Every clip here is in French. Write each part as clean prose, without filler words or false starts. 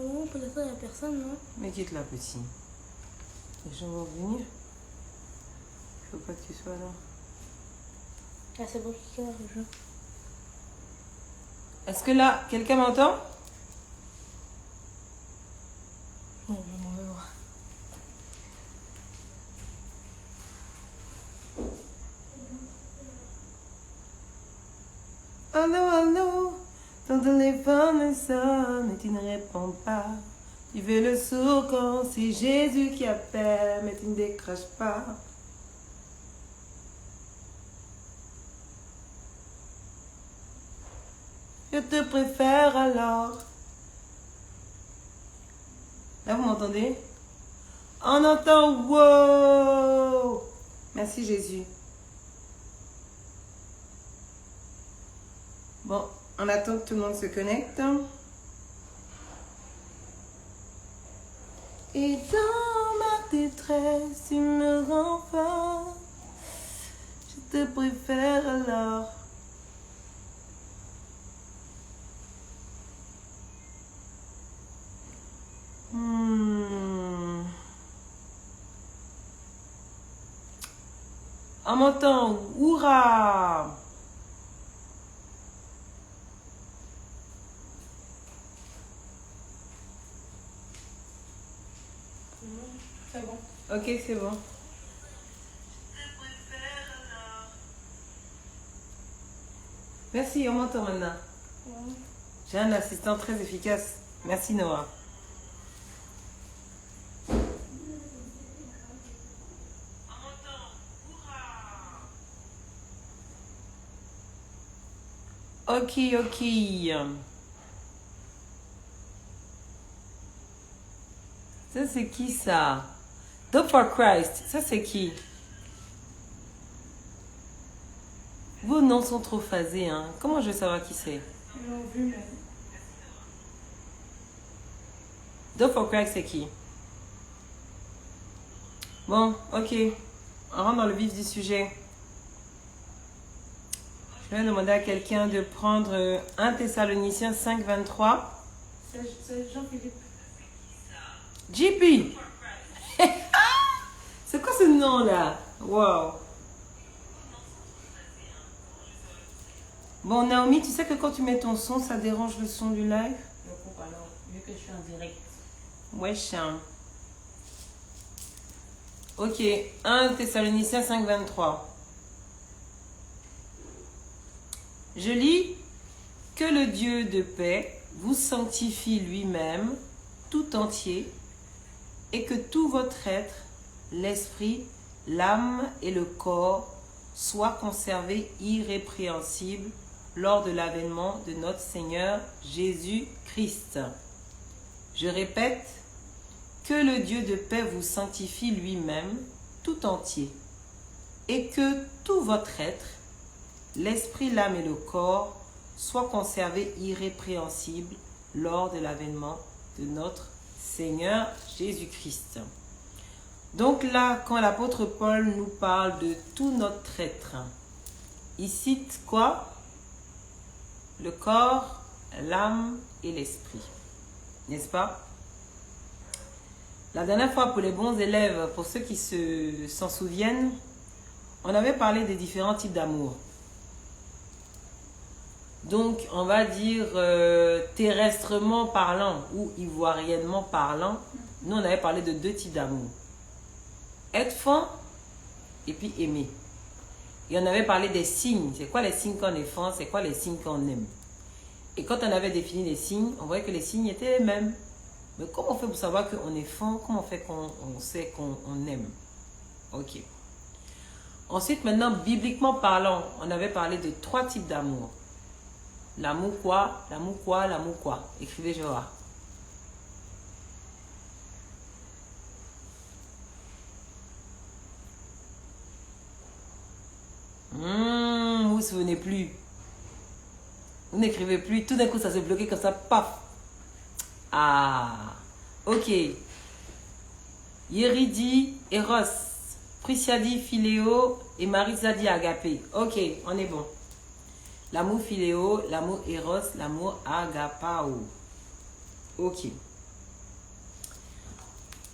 Oh, pour l'instant, il n'y a personne, non? Mais quitte là, petit. Les gens vont venir. Il faut pas que tu sois là. Ah, c'est bon, qui va le jeu. Est-ce que là, quelqu'un m'entend? Non, non, non, non. Allô, allô, ton téléphone sonne, mais tu ne réponds pas. Tu fais le sourd quand c'est Jésus qui appelle, mais tu ne décroches pas. Je te préfère alors. Là, vous m'entendez? On entend wow. Merci Jésus. Bon, on attend que tout le monde se connecte. Et dans ma détresse, tu me rends fort. Je te préfère alors. On m'entend. Hurrah! C'est bon. Ok, c'est bon. Merci, on m'entend maintenant. Ouais. J'ai un assistant très efficace. Merci Noah. Ok, ok. Ça c'est qui ça? Dope for Christ, ça c'est qui? Vos noms sont trop phasés, hein. Comment je vais savoir qui c'est? Ils l'ont vu, mais. Dope for Christ c'est qui? Bon, ok. On rentre dans le vif du sujet. Je vais demander à quelqu'un de prendre 1 Thessaloniciens 5, 23. C'est Jean-Philippe. JP! C'est quoi ce nom-là? Wow! Bon, Naomi, tu sais que quand tu mets ton son, ça dérange le son du live? Je coupe alors, vu que je suis en direct. Ouais, chien. Ok, 1 Thessaloniciens 5, 23. Je lis que le Dieu de paix vous sanctifie lui-même tout entier et que tout votre être, l'esprit, l'âme et le corps soient conservés irrépréhensibles lors de l'avènement de notre Seigneur Jésus-Christ. Je répète, que le Dieu de paix vous sanctifie lui-même tout entier et que tout votre être, l'esprit, l'âme et le corps soient conservés irrépréhensibles lors de l'avènement de notre Seigneur Jésus-Christ. Donc là, quand l'apôtre Paul nous parle de tout notre être, il cite quoi? Le corps, l'âme et l'esprit. N'est-ce pas? La dernière fois, pour les bons élèves, pour ceux qui s'en souviennent, on avait parlé des différents types d'amour. Donc, on va dire terrestrement parlant ou ivoiriennement parlant, nous on avait parlé de 2 types d'amour. Être fan et puis aimer. Et on avait parlé des signes. C'est quoi les signes qu'on est fan, c'est quoi les signes qu'on aime. Et quand on avait défini les signes, on voyait que les signes étaient les mêmes. Mais comment on fait pour savoir qu'on est fan? Comment on fait qu'on sait qu'on aime? Ok. Ensuite, maintenant, bibliquement parlant, on avait parlé de 3 types d'amour. L'amour quoi? L'amour quoi? L'amour quoi? Écrivez, je vois. Vous vous souvenez plus. Vous n'écrivez plus. Tout d'un coup, ça s'est bloqué comme ça. Paf. Ah. Ok. Yeridi, Eros, Prisciadi, Philéo et Marisadi, Agapé. Ok, on est bon. L'amour philéo, l'amour éros, l'amour agapao. Ok.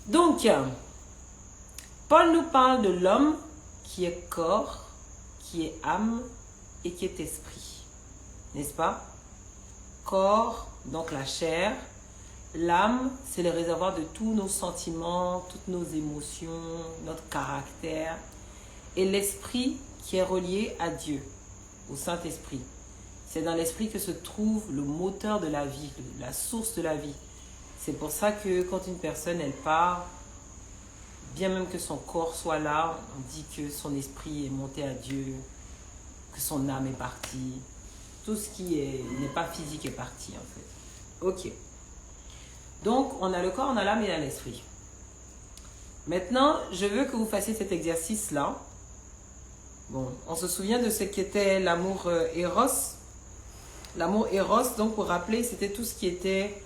Donc, Paul nous parle de l'homme qui est corps, qui est âme et qui est esprit. N'est-ce pas? Corps, donc la chair. L'âme, c'est le réservoir de tous nos sentiments, toutes nos émotions, notre caractère. Et l'esprit qui est relié à Dieu, au Saint-Esprit. C'est dans l'esprit que se trouve le moteur de la vie, la source de la vie. C'est pour ça que quand une personne, elle part, bien même que son corps soit là, on dit que son esprit est monté à Dieu, que son âme est partie. Tout ce qui n'est pas physique est parti en fait. Ok. Donc, on a le corps, on a l'âme et on a l'esprit. Maintenant, je veux que vous fassiez cet exercice-là. Bon, on se souvient de ce qu'était l'amour Eros. L'amour Eros, donc pour rappeler, c'était tout ce qui était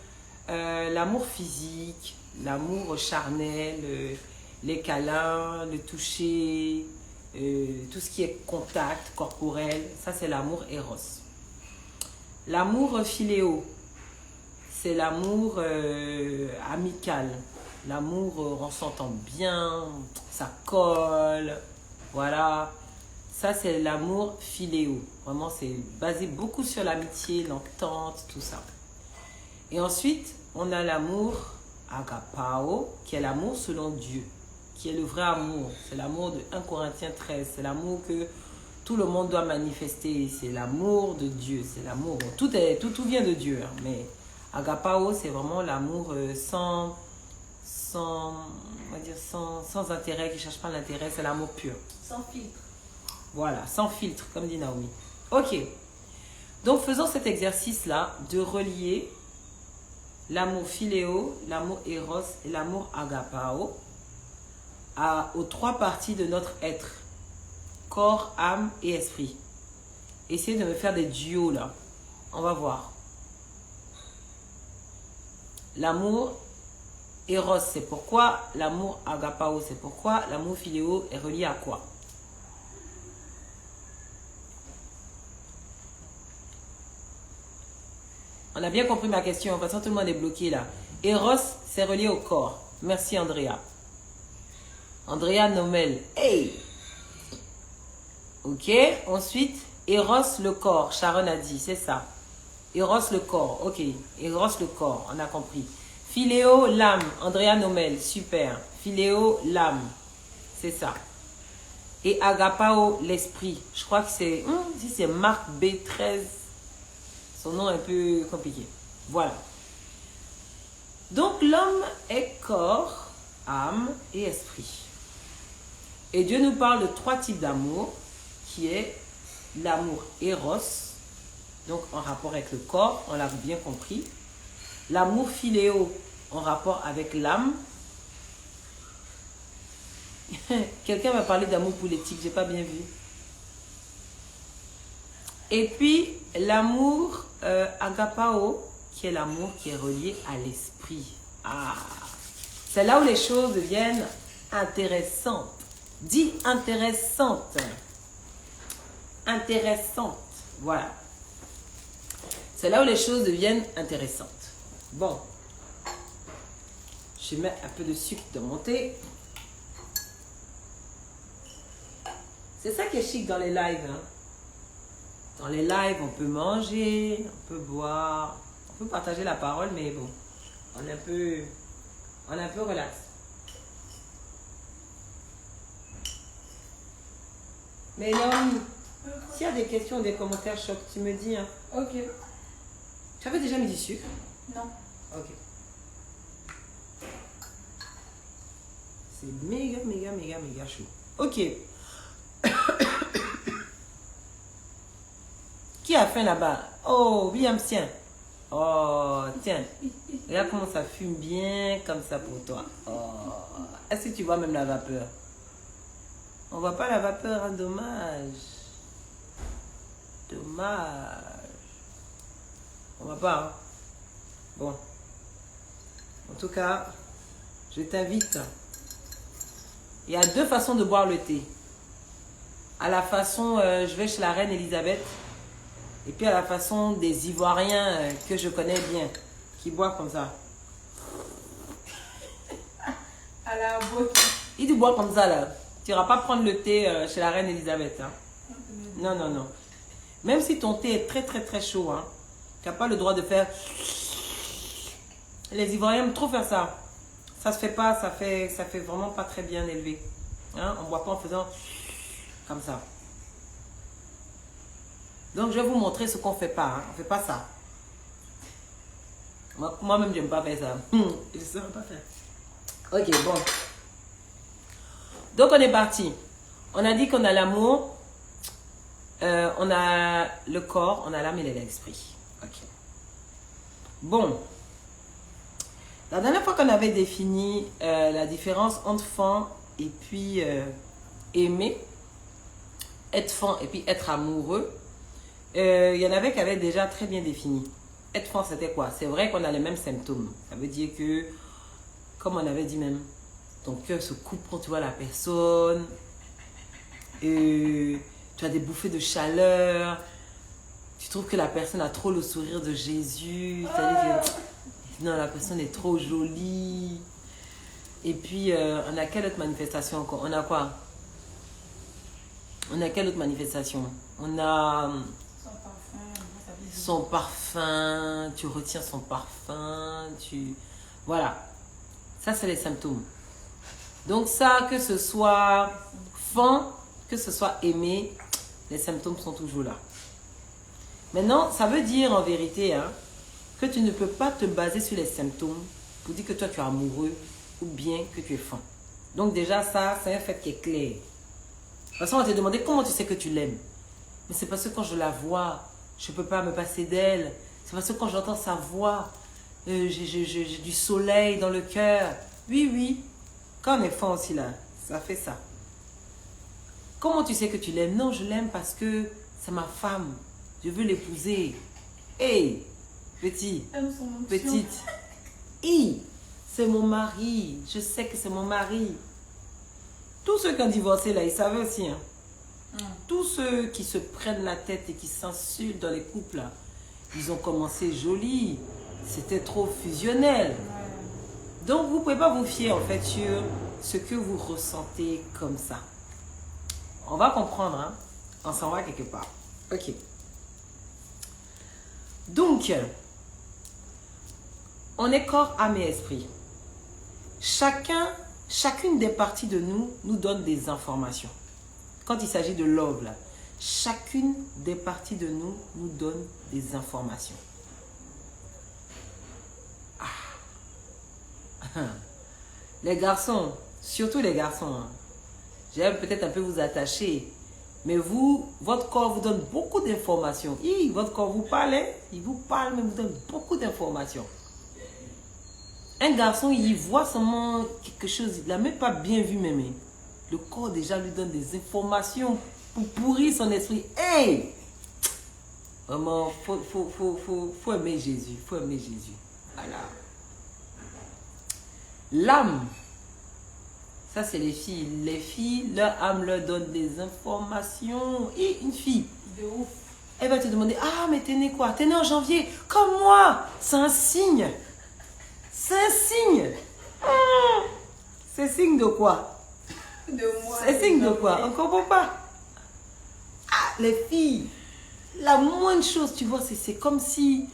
l'amour physique, l'amour charnel, les câlins, le toucher, tout ce qui est contact corporel. Ça, c'est l'amour Eros. L'amour philéo, c'est l'amour amical. L'amour, on s'entend bien, ça colle, voilà. Ça, c'est l'amour philéo. Vraiment, c'est basé beaucoup sur l'amitié, l'entente, tout ça. Et ensuite, on a l'amour agapao, qui est l'amour selon Dieu, qui est le vrai amour. C'est l'amour de 1 Corinthiens 13. C'est l'amour que tout le monde doit manifester. C'est l'amour de Dieu. C'est l'amour. Bon, tout vient de Dieu. Hein, mais agapao, c'est vraiment l'amour sans intérêt, qui ne cherche pas l'intérêt. C'est l'amour pur. Sans filtre. Voilà, sans filtre, comme dit Naomi. Ok. Donc, faisons cet exercice-là de relier l'amour philéo, l'amour éros et l'amour agapao aux 3 parties de notre être. Corps, âme et esprit. Essayez de me faire des duos là. On va voir. L'amour éros, c'est pourquoi. L'amour agapao, c'est pourquoi. L'amour philéo est relié à quoi? On a bien compris ma question. De toute façon, tout le monde est bloqué là. Eros, c'est relié au corps. Merci, Andrea. Andrea Nomel. Hey! Ok. Ensuite, Eros, le corps. Sharon a dit, c'est ça. Eros, le corps. Ok. Eros, le corps. On a compris. Philéo, l'âme. Andrea Nomel. Super. Philéo, l'âme. C'est ça. Et agapao, l'esprit. Je crois que c'est... si c'est Marc B13... Son nom est un peu compliqué. Voilà. Donc l'homme est corps, âme et esprit. Et Dieu nous parle de 3 types d'amour, qui est l'amour éros, donc en rapport avec le corps, on l'a bien compris. L'amour philéo, en rapport avec l'âme. Quelqu'un m'a parlé d'amour politique, j'ai pas bien vu. Et puis, l'amour agapao, qui est l'amour qui est relié à l'esprit. Ah, c'est là où les choses deviennent intéressantes. Dis intéressantes. Intéressantes. Voilà. C'est là où les choses deviennent intéressantes. Bon. Je mets un peu de sucre dans mon thé. C'est ça qui est chic dans les lives, hein. Dans les lives, on peut manger, on peut boire, on peut partager la parole, mais bon, on est un peu relax. Mais Naomi, s'il y a des questions, des commentaires chocs, tu me dis. Hein. Ok. Tu avais déjà mis du sucre? Non. Ok. C'est méga, méga, méga, méga chaud. Ok. Qui a faim là-bas? Oh, William, tiens. Oh, tiens. Regarde comment ça fume bien comme ça pour toi. Oh. Est-ce que tu vois même la vapeur? On voit pas la vapeur, hein? Dommage. Dommage. On voit pas, hein? Bon. En tout cas, je t'invite. Il y a 2 façons de boire le thé. À la façon, je vais chez la reine Elisabeth. Et puis à la façon des Ivoiriens que je connais bien, qui boivent comme ça. À la boîte. Il dit bois comme ça là. Tu n'iras pas prendre le thé chez la reine Elisabeth. Hein. Non, non, non. Même si ton thé est très très très chaud, hein, tu n'as pas le droit de faire... Les Ivoiriens aiment trop faire ça. Ça se fait pas, ça fait vraiment pas très bien élevé. Hein? On ne boit pas en faisant comme ça. Donc je vais vous montrer ce qu'on ne fait pas. Hein. On ne fait pas ça. Moi-même, je n'aime pas faire ça. Je ne sais pas faire. Ok, bon. Donc on est parti. On a dit qu'on a l'amour, on a le corps, on a l'âme et l'esprit. Ok. Bon. La dernière fois qu'on avait défini la différence entre fan et puis aimer, être fan et puis être amoureux, il y en avait qui avaient déjà très bien défini. Être fan, c'était quoi? C'est vrai qu'on a les mêmes symptômes. Ça veut dire que, comme on avait dit même, ton cœur se coupe quand tu vois la personne, tu as des bouffées de chaleur, tu trouves que la personne a trop le sourire de Jésus, c'est-à-dire que non, la personne est trop jolie. Et puis, on a quelle autre manifestation encore? On a quoi? On a quelle autre manifestation? On a son parfum, tu retiens son parfum, Voilà. Ça, c'est les symptômes. Donc ça, que ce soit fan, que ce soit aimé, les symptômes sont toujours là. Maintenant, ça veut dire en vérité hein, que tu ne peux pas te baser sur les symptômes pour dire que toi tu es amoureux ou bien que tu es fan. Donc déjà ça, c'est un fait qui est clair. De toute façon, on va te demander comment tu sais que tu l'aimes. Mais c'est parce que quand je la vois, je ne peux pas me passer d'elle. C'est parce que quand j'entends sa voix, j'ai du soleil dans le cœur. Oui, oui. Quand on est fan aussi là, ça fait ça. Comment tu sais que tu l'aimes? Non, je l'aime parce que c'est ma femme. Je veux l'épouser. Hey, petit, petite. Hi, c'est mon mari. Je sais que c'est mon mari. Tous ceux qui ont divorcé là, ils savaient aussi. Hein. Tous ceux qui se prennent la tête et qui s'insultent dans les couples là, ils ont commencé joli. C'était trop fusionnel. Donc vous ne pouvez pas vous fier en fait sur ce que vous ressentez comme ça. On va comprendre, hein? On s'en va quelque part. Ok. Donc, on est corps, âme et esprit. Chacune des parties de nous donne des informations. Quand il s'agit de love, là, chacune des parties de nous donne des informations. Ah. Les garçons, surtout les garçons, hein, j'aime peut-être un peu vous attacher, mais vous, votre corps vous donne beaucoup d'informations. Votre corps vous parle, hein? Il vous parle, mais vous donne beaucoup d'informations. Un garçon, il voit seulement quelque chose, il ne l'a même pas bien vu même. Le corps déjà lui donne des informations pour pourrir son esprit. Hey! Vraiment, faut aimer Jésus, faut aimer Jésus. Voilà. L'âme, ça c'est les filles. Les filles, leur âme leur donne des informations. Et une fille, De ouf. elle va te demander, ah mais t'es né quoi? T'es né en janvier, comme moi. C'est un signe. C'est un signe. C'est signe de quoi? De moi. C'est signe de quoi? On ne comprend pas. Ah, les filles, la moindre chose, tu vois, c'est comme si,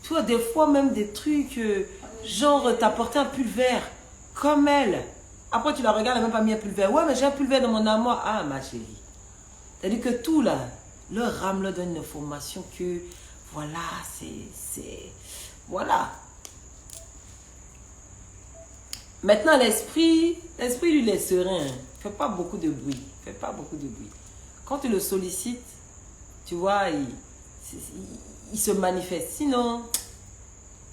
tu vois, des fois même des trucs, genre, t'apportais un pull vert, comme elle. Après, tu la regardes, elle n'a même pas mis un pull vert. Ouais, mais j'ai un pull vert dans mon armoire. Ah, ma chérie. C'est-à-dire que tout, là, leur âme leur donne une information que, voilà, c'est... Voilà. Maintenant, l'esprit, lui, il est serein. Il ne fait pas beaucoup de bruit. Il fait pas beaucoup de bruit. Quand tu le sollicites, tu vois, il se manifeste. Sinon,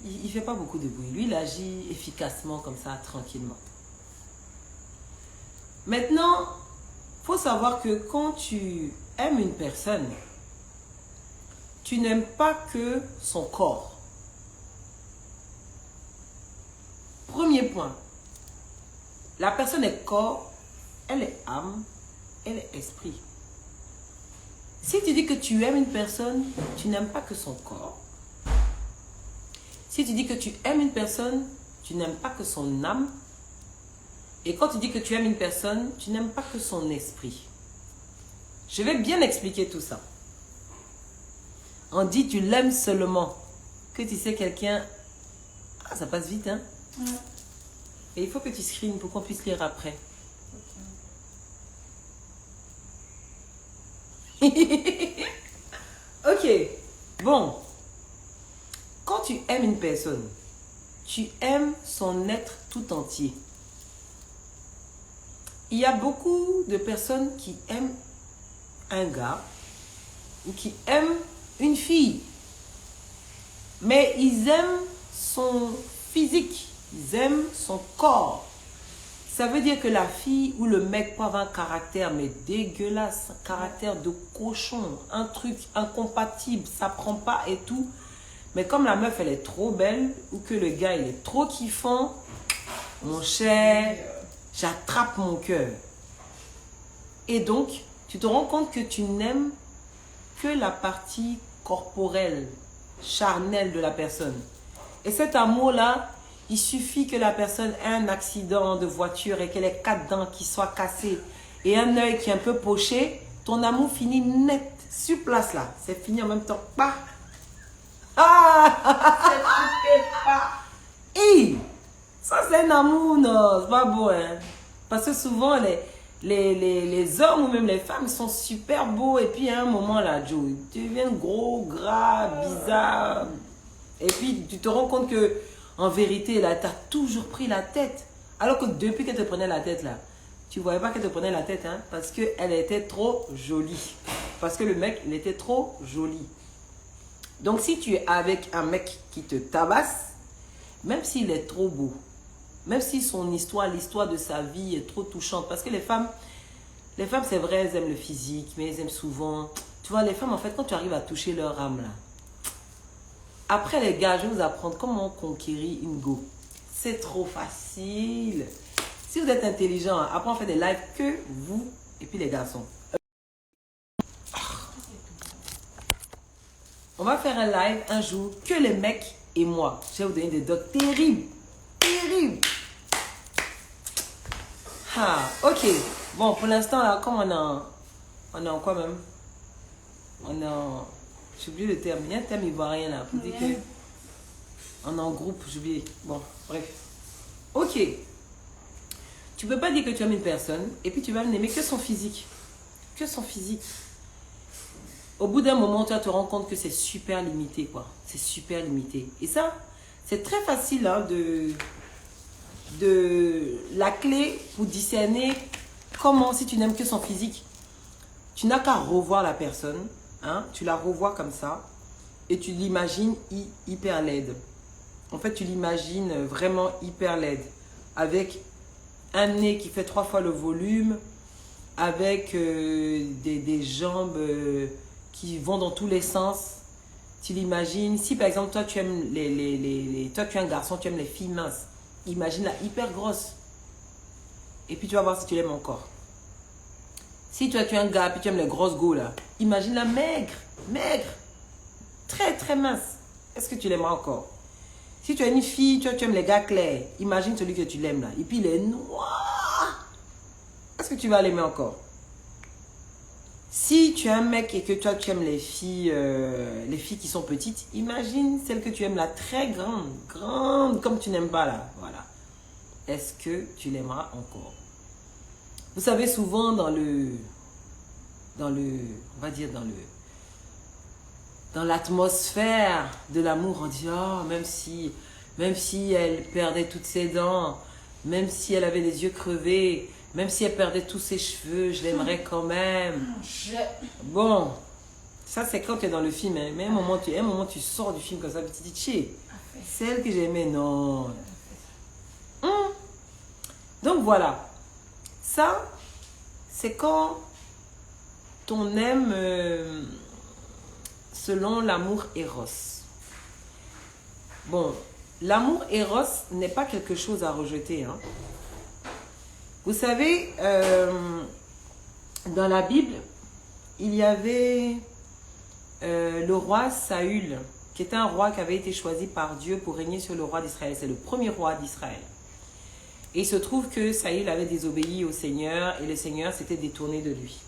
il ne fait pas beaucoup de bruit. Lui, il agit efficacement comme ça, tranquillement. Maintenant, il faut savoir que quand tu aimes une personne, tu n'aimes pas que son corps. Premier point. La personne est corps, elle est âme, elle est esprit. Si tu dis que tu aimes une personne, tu n'aimes pas que son corps. Si tu dis que tu aimes une personne, tu n'aimes pas que son âme. Et quand tu dis que tu aimes une personne, tu n'aimes pas que son esprit. Je vais bien expliquer tout ça. On dit tu l'aimes seulement que tu sais quelqu'un... Ah, ça passe vite, hein? Ouais. Et il faut que tu screens pour qu'on puisse lire après. Ok. Bon. Quand tu aimes une personne, tu aimes son être tout entier. Il y a beaucoup de personnes qui aiment un gars ou qui aiment une fille. Mais ils aiment son physique, ils aiment son corps. Ça veut dire que la fille ou le mec peut avoir un caractère mais dégueulasse, un caractère de cochon, un truc incompatible, ça prend pas et tout. Mais comme la meuf elle est trop belle ou que le gars il est trop kiffant, mon cher, j'attrape mon cœur. Et donc, tu te rends compte que tu n'aimes que la partie corporelle, charnelle de la personne. Et cet amour-là, il suffit que la personne ait un accident de voiture et qu'elle ait 4 dents qui soient cassées et un œil qui est un peu poché, ton amour finit net, sur place là. C'est fini en même temps. Bah. Ah! Hey! Ça c'est un amour, non, c'est pas beau, hein. Parce que souvent, les hommes ou même les femmes sont super beaux et puis à un moment là, Joe, tu deviens gros, gras, bizarre. Et puis tu te rends compte que en vérité, là, tu as toujours pris la tête. Alors que depuis qu'elle te prenait la tête, là, tu ne voyais pas qu'elle te prenait la tête, hein, parce qu'elle était trop jolie. Parce que le mec, il était trop joli. Donc, si tu es avec un mec qui te tabasse, même s'il est trop beau, même si son histoire, l'histoire de sa vie est trop touchante, parce que les femmes, c'est vrai, elles aiment le physique, mais elles aiment souvent... Tu vois, les femmes, en fait, quand tu arrives à toucher leur âme, là, après les gars, je vais vous apprendre comment conquérir une go. C'est trop facile. Si vous êtes intelligent, après on fait des lives que vous et puis les garçons. On va faire un live un jour que les mecs et moi. Je vais vous donner des docs terribles. Terribles. Ah, ok. Bon, pour l'instant, là, comme on est en quoi même? On est en... J'ai oublié le terme. Il y a un terme ivoirien là. Pour dire que on est en groupe, j'ai oublié. Bon, bref. Ok. Tu peux pas dire que tu aimes une personne et puis tu vas n'aimer que son physique. Que son physique. Au bout d'un moment, tu vas te rendre compte que c'est super limité, quoi. C'est super limité. Et ça, c'est très facile hein, de la clé pour discerner comment, si tu n'aimes que son physique, tu n'as qu'à revoir la personne. Hein, tu la revois comme ça et tu l'imagines hyper laide. En fait, tu l'imagines vraiment hyper laide. Avec un nez qui fait 3 fois le volume, avec des jambes qui vont dans tous les sens. Tu l'imagines. Si par exemple, toi tu aimes toi tu es un garçon, tu aimes les filles minces, imagine-la hyper grosse. Et puis tu vas voir si tu l'aimes encore. Si toi tu es un gars et tu aimes les grosses go là, imagine-la maigre, très très mince. Est-ce que tu l'aimeras encore? Si tu es une fille, tu aimes les gars clairs, imagine celui que tu l'aimes là. Et puis il est noir. Est-ce que tu vas l'aimer encore? Si tu es un mec et que toi tu aimes les filles qui sont petites, imagine celle que tu aimes là, très grande, comme tu n'aimes pas là. Voilà. Est-ce que tu l'aimeras encore? Vous savez, souvent on va dire dans l'atmosphère de l'amour, on dit, oh, même si elle perdait toutes ses dents, même si elle avait les yeux crevés, même si elle perdait tous ses cheveux, je l'aimerais quand même. Bon, ça c'est quand tu es dans le film, hein. Mais à un moment tu sors du film comme ça, et tu te dis, tché, celle que j'aimais, non. Donc voilà. Ça, c'est quand on aime selon l'amour éros. Bon, l'amour éros n'est pas quelque chose à rejeter. Hein. Vous savez, dans la Bible, il y avait le roi Saül, qui était un roi qui avait été choisi par Dieu pour régner sur le roi d'Israël. C'est le premier roi d'Israël. Et il se trouve que Saül avait désobéi au Seigneur et le Seigneur s'était détourné de lui.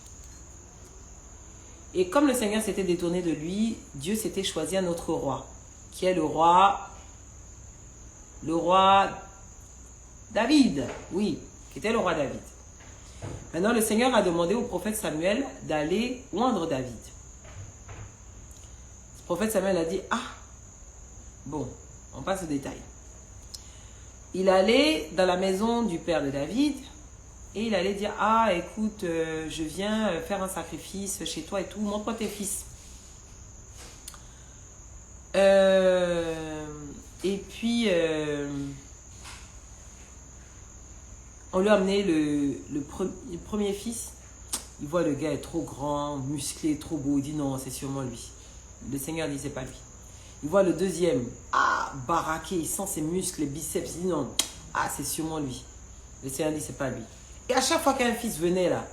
Et comme le Seigneur s'était détourné de lui, Dieu s'était choisi un autre roi, qui est le roi David, oui, qui était le roi David. Maintenant, le Seigneur a demandé au prophète Samuel d'aller oindre David. Le prophète Samuel a dit, ah, bon, on passe au détail. Il allait dans la maison du père de David et il allait dire, ah, écoute, je viens faire un sacrifice chez toi et tout, montre-moi tes fils. Et puis, on lui a amené le premier fils. Il voit le gars est trop grand, musclé, trop beau. Il dit non, c'est sûrement lui. Le Seigneur dit c'est pas lui. Il voit le deuxième, ah, baraqué, il sent ses muscles, les biceps. Il dit non, ah, c'est sûrement lui. Le Seigneur dit c'est pas lui. Et à chaque fois qu'un fils venait là,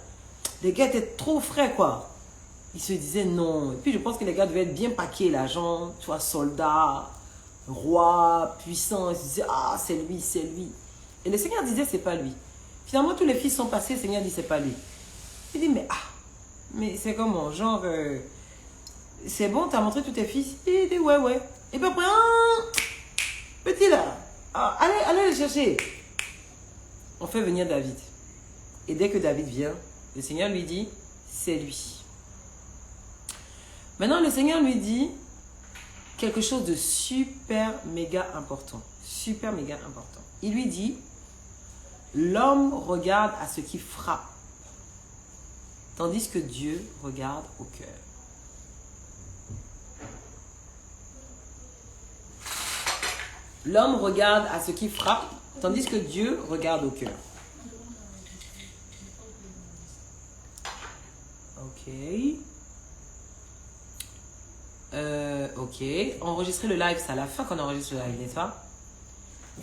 les gars étaient trop frais quoi. Il se disait non. Et puis je pense que les gars devaient être bien paqués là, genre, tu vois, soldats, rois, puissants. Ils se disaient ah, c'est lui, c'est lui. Et le Seigneur disait c'est pas lui. Finalement, tous les fils sont passés, le Seigneur dit c'est pas lui. Il dit mais c'est comment, genre, c'est bon, t'as montré tous tes fils? Il dit ouais. Et puis après, petit là, allez le chercher. On fait venir David. Et dès que David vient, le Seigneur lui dit, c'est lui. Maintenant, le Seigneur lui dit quelque chose de super méga important. Super méga important. Il lui dit, l'homme regarde à ce qui frappe, tandis que Dieu regarde au cœur. L'homme regarde à ce qui frappe, tandis que Dieu regarde au cœur. Ok. Enregistrer le live, c'est à la fin qu'on enregistre le live, n'est-ce pas?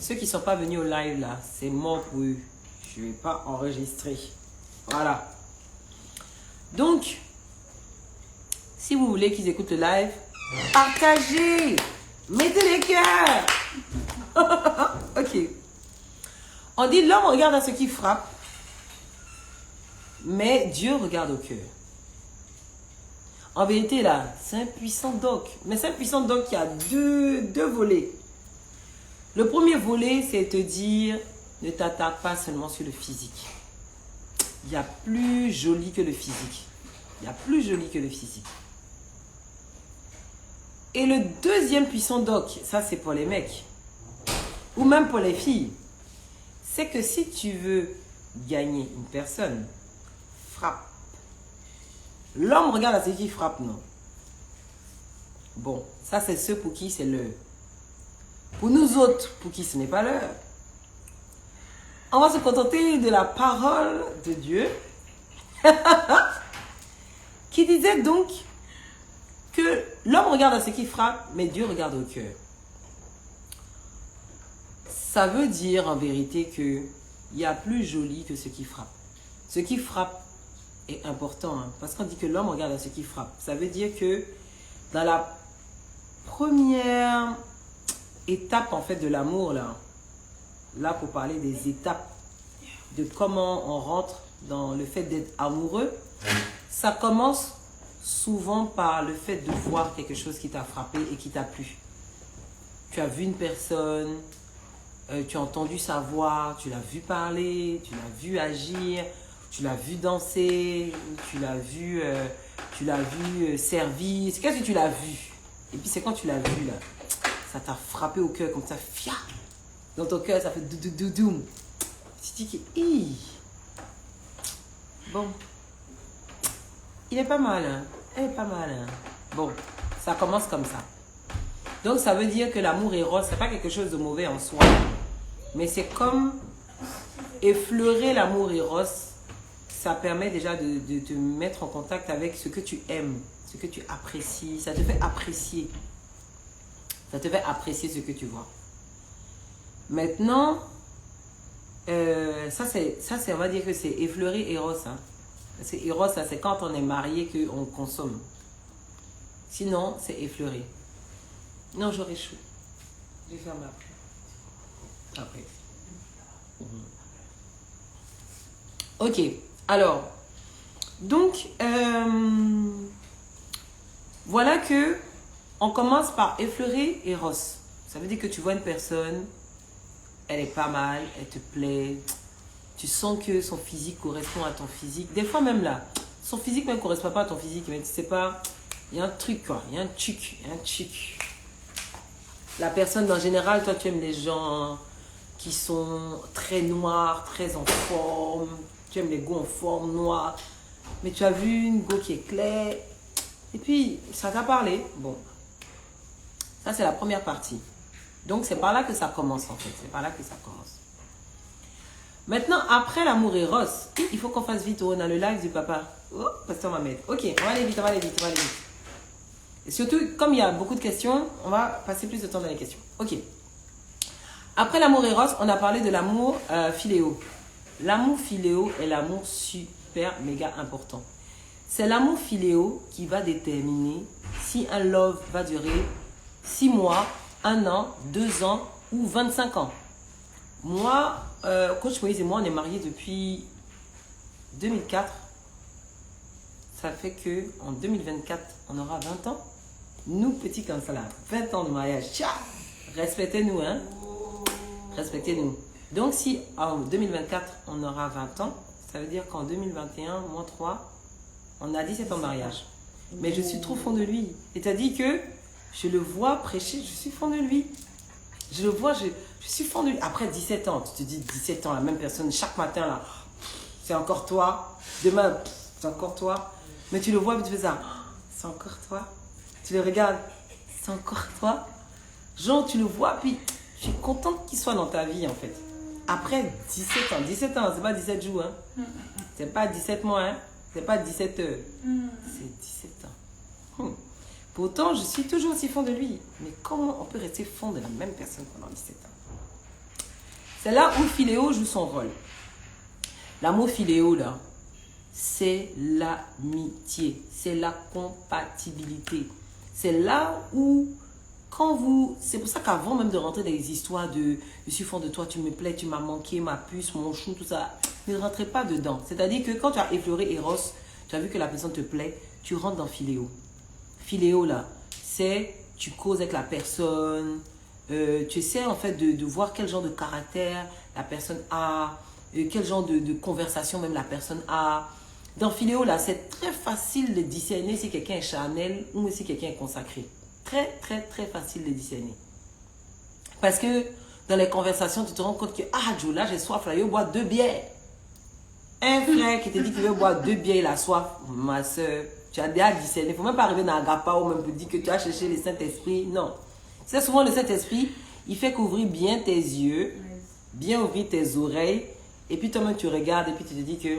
Ceux qui ne sont pas venus au live là, c'est mort pour eux. Je ne vais pas enregistrer. Voilà. Donc, si vous voulez qu'ils écoutent le live, partagez, mettez les cœurs. Ok. On dit l'homme regarde à ce qui frappe, mais Dieu regarde au cœur. En vérité là, c'est un puissant doc. Mais c'est un puissant doc qui a deux volets. Le premier volet, c'est te dire, ne t'attaque pas seulement sur le physique. Il y a plus joli que le physique. Il y a plus joli que le physique. Et le deuxième puissant doc, ça c'est pour les mecs, ou même pour les filles, c'est que si tu veux gagner une personne, frappe. L'homme regarde à ce qui frappe, non? Bon, ça c'est ceux pour qui c'est l'heure. Pour nous autres, pour qui ce n'est pas l'heure, on va se contenter de la parole de Dieu qui disait donc que l'homme regarde à ce qui frappe, mais Dieu regarde au cœur. Ça veut dire en vérité qu'il y a plus joli que ce qui frappe. Ce qui frappe est important, hein, parce qu'on dit que l'homme regarde à ce qui frappe. Ça veut dire que dans la première étape en fait de l'amour, là pour parler des étapes de comment on rentre dans le fait d'être amoureux, ça commence souvent par le fait de voir quelque chose qui t'a frappé et qui t'a plu. Tu as vu une personne, tu as entendu sa voix, tu l'as vu parler, tu l'as vu agir, tu l'as vu danser, tu l'as vu servir. Qu'est-ce que tu l'as vu? Et puis c'est quand tu l'as vu là, ça t'a frappé au cœur comme ça, fia. Dans ton cœur, ça fait doum. Tu te dis que, bon, il est pas mal, hein. Elle est pas mal, hein. Bon, ça commence comme ça. Donc ça veut dire que l'amour éros, c'est pas quelque chose de mauvais en soi, mais c'est comme effleurer l'amour éros. Ça permet déjà de te mettre en contact avec ce que tu aimes, ce que tu apprécies. Ça te fait apprécier. Ça te fait apprécier ce que tu vois. Maintenant, ça c'est, on va dire que c'est effleurer Eros. Hein. Parce que Eros, c'est quand on est marié qu'on consomme. Sinon, c'est effleurer. Non, j'aurais chaud. Je vais faire ma après. Ok, alors, donc, voilà que on commence par effleurer Eros. Ça veut dire que tu vois une personne, elle est pas mal, elle te plaît, tu sens que son physique correspond à ton physique. Des fois même là, son physique même ne correspond pas à ton physique, mais tu sais pas, il y a un truc quoi, il y a un truc, il y a un truc. La personne en général, toi tu aimes les gens qui sont très noirs, très en forme, tu aimes les go en forme, noirs, mais tu as vu une go qui est claire, et puis ça t'a parlé, bon, ça c'est la première partie. Donc c'est par là que ça commence en fait, c'est par là que ça commence. Maintenant, après l'amour Eros, il faut qu'on fasse vite, on a le live du papa. Oh, pasteur Mohamed. Ok, on va aller vite, on va aller vite, on va aller vite. Et surtout, comme il y a beaucoup de questions, on va passer plus de temps dans les questions. Ok. Après l'amour Eros, on a parlé de l'amour philéo. L'amour philéo est l'amour super méga important. C'est l'amour philéo qui va déterminer si un love va durer 6 mois, 1 an, 2 ans ou 25 ans. Moi, coach Moïse et moi, on est mariés depuis 2004. Ça fait que en 2024, on aura 20 ans. Nous, petits comme ça là, 20 ans de mariage. Tcha! Respectez-nous, hein? Respectez-nous. Donc, si en 2024, on aura 20 ans, ça veut dire qu'en 2021, moins 3, on a 17 ans de mariage. Mais je suis trop fond de lui. C'est-à-dire que je le vois prêcher, je suis fond de lui. Je le vois, je suis fond de lui. Après 17 ans, tu te dis 17 ans, la même personne, chaque matin là, c'est encore toi. Demain, c'est encore toi. Mais tu le vois, tu fais ça, c'est encore toi. Tu le regardes, c'est encore toi. Genre, tu le vois, puis je suis contente qu'il soit dans ta vie en fait. Après 17 ans, c'est pas 17 jours, hein. C'est pas 17 mois, hein. C'est pas 17 heures. C'est 17 ans. Pourtant, je suis toujours aussi fond de lui. Mais comment on peut rester fond de la même personne pendant 17 ans? C'est là où Philéo joue son rôle. L'amour Philéo, là, c'est l'amitié. C'est la compatibilité. C'est là où, quand vous... C'est pour ça qu'avant même de rentrer dans les histoires de « je suis fond de toi, tu me plais, tu m'as manqué, ma puce, mon chou, tout ça », ne rentrez pas dedans. C'est-à-dire que quand tu as effleuré Eros, tu as vu que la personne te plaît, tu rentres dans Philéo. Philéo, là, c'est tu causes avec la personne, tu essaies en fait de voir quel genre de caractère la personne a, quel genre de conversation même la personne a. Dans Philéo, là, c'est très facile de discerner si quelqu'un est charnel ou si quelqu'un est consacré. Très, très, très facile de discerner. Parce que dans les conversations, tu te rends compte que, ah, Joe, là, j'ai soif, là, je vais boire 2 bières. Un frère qui te dit qu'il veut boire 2 bières, il a soif, ma soeur. Tu as déjà discerné. Il ne faut même pas arriver dans Agapao même pour dire que tu as cherché le Saint-Esprit. Non. C'est souvent le Saint-Esprit, il fait qu'ouvrir bien tes yeux, bien ouvrir tes oreilles. Et puis toi-même, tu regardes et puis tu te dis que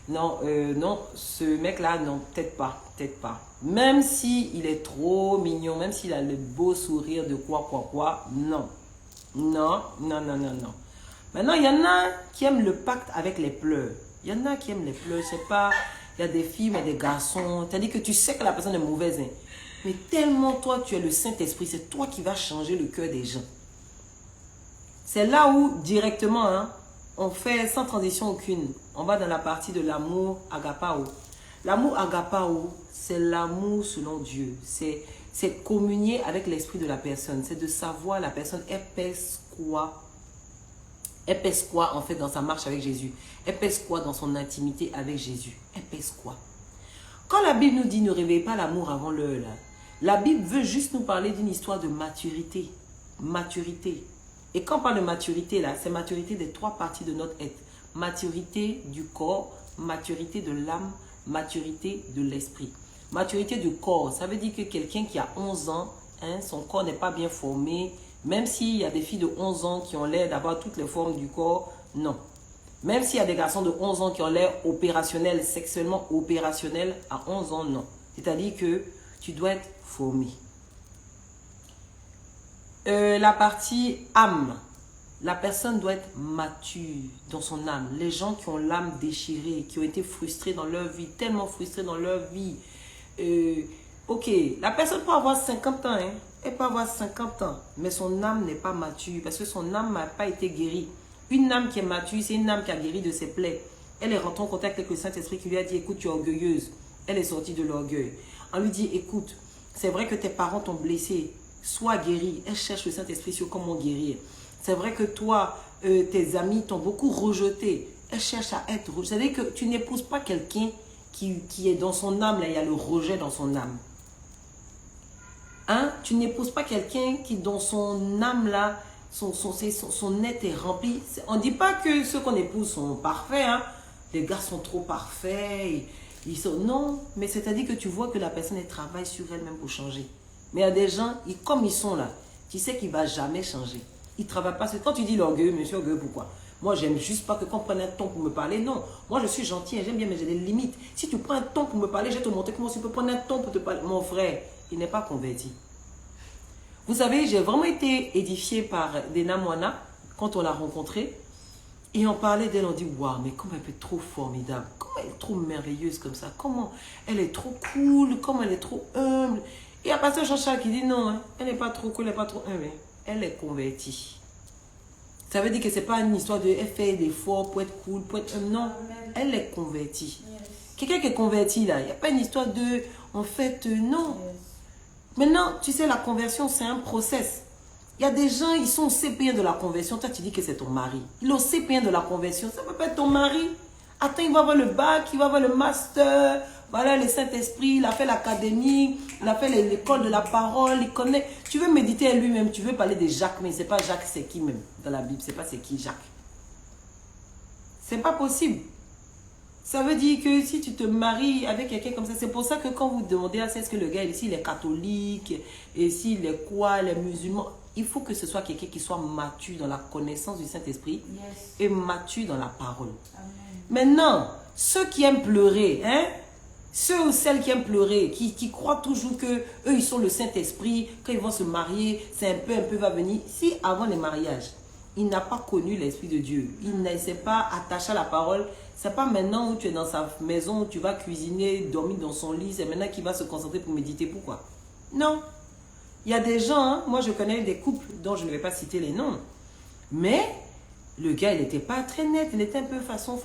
non, non, ce mec-là, non, peut-être pas, peut-être pas. Même s'il est trop mignon, même s'il a le beau sourire de quoi, non. Non, non, non, non, non. Maintenant, il y en a qui aiment le pacte avec les pleurs. Il y en a qui aiment les pleurs, je sais pas. Il y a des filles, mais des garçons. C'est-à-dire que tu sais que la personne est mauvaise. Hein. Mais tellement toi, tu es le Saint-Esprit. C'est toi qui vas changer le cœur des gens. C'est là où, directement, hein, on fait sans transition aucune. On va dans la partie de l'amour agapao. L'amour agapao, c'est l'amour selon Dieu. C'est communier avec l'esprit de la personne. C'est de savoir la personne, elle pèse quoi. Elle pèse quoi en fait dans sa marche avec Jésus? Elle pèse quoi dans son intimité avec Jésus? Elle pèse quoi? Quand la Bible nous dit ne réveillez pas l'amour avant l'heure, la Bible veut juste nous parler d'une histoire de maturité. Maturité. Et quand on parle de maturité, là, c'est maturité des 3 parties de notre être. Maturité du corps, maturité de l'âme, maturité de l'esprit. Maturité du corps, ça veut dire que quelqu'un qui a 11 ans, hein, son corps n'est pas bien formé. Même s'il y a des filles de 11 ans qui ont l'air d'avoir toutes les formes du corps, non. Même s'il y a des garçons de 11 ans qui ont l'air opérationnels, sexuellement opérationnels, à 11 ans, non. C'est-à-dire que tu dois être formé. La partie âme. La personne doit être mature dans son âme. Les gens qui ont l'âme déchirée, qui ont été frustrés dans leur vie, tellement frustrés dans leur vie. Ok, la personne peut avoir 50 ans, hein. Elle peut avoir 50 ans, mais son âme n'est pas mature parce que son âme n'a pas été guérie. Une âme qui est mature, c'est une âme qui a guéri de ses plaies. Elle est rentrée en contact avec le Saint-Esprit qui lui a dit, écoute, tu es orgueilleuse. Elle est sortie de l'orgueil. On lui dit, écoute, c'est vrai que tes parents t'ont blessé. Sois guérie. Elle cherche le Saint-Esprit sur comment guérir. C'est vrai que toi, tes amis t'ont beaucoup rejeté. Elle cherche à être rejetée. C'est-à-dire que tu n'épouses pas quelqu'un qui est dans son âme, là, il y a le rejet dans son âme. Hein? Tu n'épouses pas quelqu'un qui, dans son âme, là, son être est rempli. On ne dit pas que ceux qu'on épouse sont parfaits. Hein? Les gars sont trop parfaits. Non, mais c'est-à-dire que tu vois que la personne, elle travaille sur elle-même pour changer. Mais il y a des gens, comme ils sont là, tu sais qu'il ne va jamais changer. Ils ne travaillent pas. Quand tu dis l'orgueil, monsieur orgueilleux, pourquoi? Moi, j'aime juste pas que quand on prenne un ton pour me parler. Non, moi, je suis gentil, j'aime bien, mais j'ai des limites. Si tu prends un ton pour me parler, je vais te montrer comment tu peux prendre un ton pour te parler. Mon frère, il n'est pas converti. Vous savez, j'ai vraiment été édifiée par Dena Moana quand on l'a rencontrée. Et on parlait d'elle, on dit, waouh, mais comment elle peut être trop formidable. Comment elle est trop merveilleuse comme ça. Comment elle est trop cool, comment elle est trop humble. Et il y a pasteur Jean-Charles qui dit, non, hein, elle n'est pas trop cool, elle n'est pas trop humble. Elle est convertie. Ça veut dire que ce n'est pas une histoire de elle fait des efforts pour être cool, pour être humble. Non, elle est convertie. Yes. Quelqu'un qui est converti là, il n'y a pas une histoire de, en fait, non. Yes. Maintenant, tu sais, la conversion, c'est un process. Il y a des gens, ils sont au CP1 de la conversion. Toi, tu dis que c'est ton mari. Il est au CP1 de la conversion. Ça ne peut pas être ton mari. Attends, il va avoir le bac, il va avoir le master. Voilà, le Saint-Esprit, il a fait l'académie, il a fait l'école de la parole, il connaît. Tu veux méditer à lui-même, tu veux parler de Jacques, mais ce n'est pas Jacques, c'est qui même dans la Bible. C'est pas c'est qui Jacques. C'est pas possible. Ça veut dire que si tu te maries avec quelqu'un comme ça, c'est pour ça que quand vous demandez à est-ce que le gars ici il est catholique, et s'il est quoi, les musulmans, il faut que ce soit quelqu'un qui soit mature dans la connaissance du Saint-Esprit, yes, et mature dans la parole. Amen. Maintenant, ceux qui aiment pleurer, hein, ceux ou celles qui aiment pleurer, qui croient toujours que eux ils sont le Saint-Esprit, quand ils vont se marier, c'est un peu va venir. Si avant les mariages, il n'a pas connu l'Esprit de Dieu, il ne s'est pas attaché à la parole, c'est pas maintenant où tu es dans sa maison, où tu vas cuisiner, dormir dans son lit, c'est maintenant qu'il va se concentrer pour méditer. Pourquoi? Non. Il y a des gens, hein, moi je connais des couples dont je ne vais pas citer les noms, mais le gars il n'était pas très net, il était un peu façon.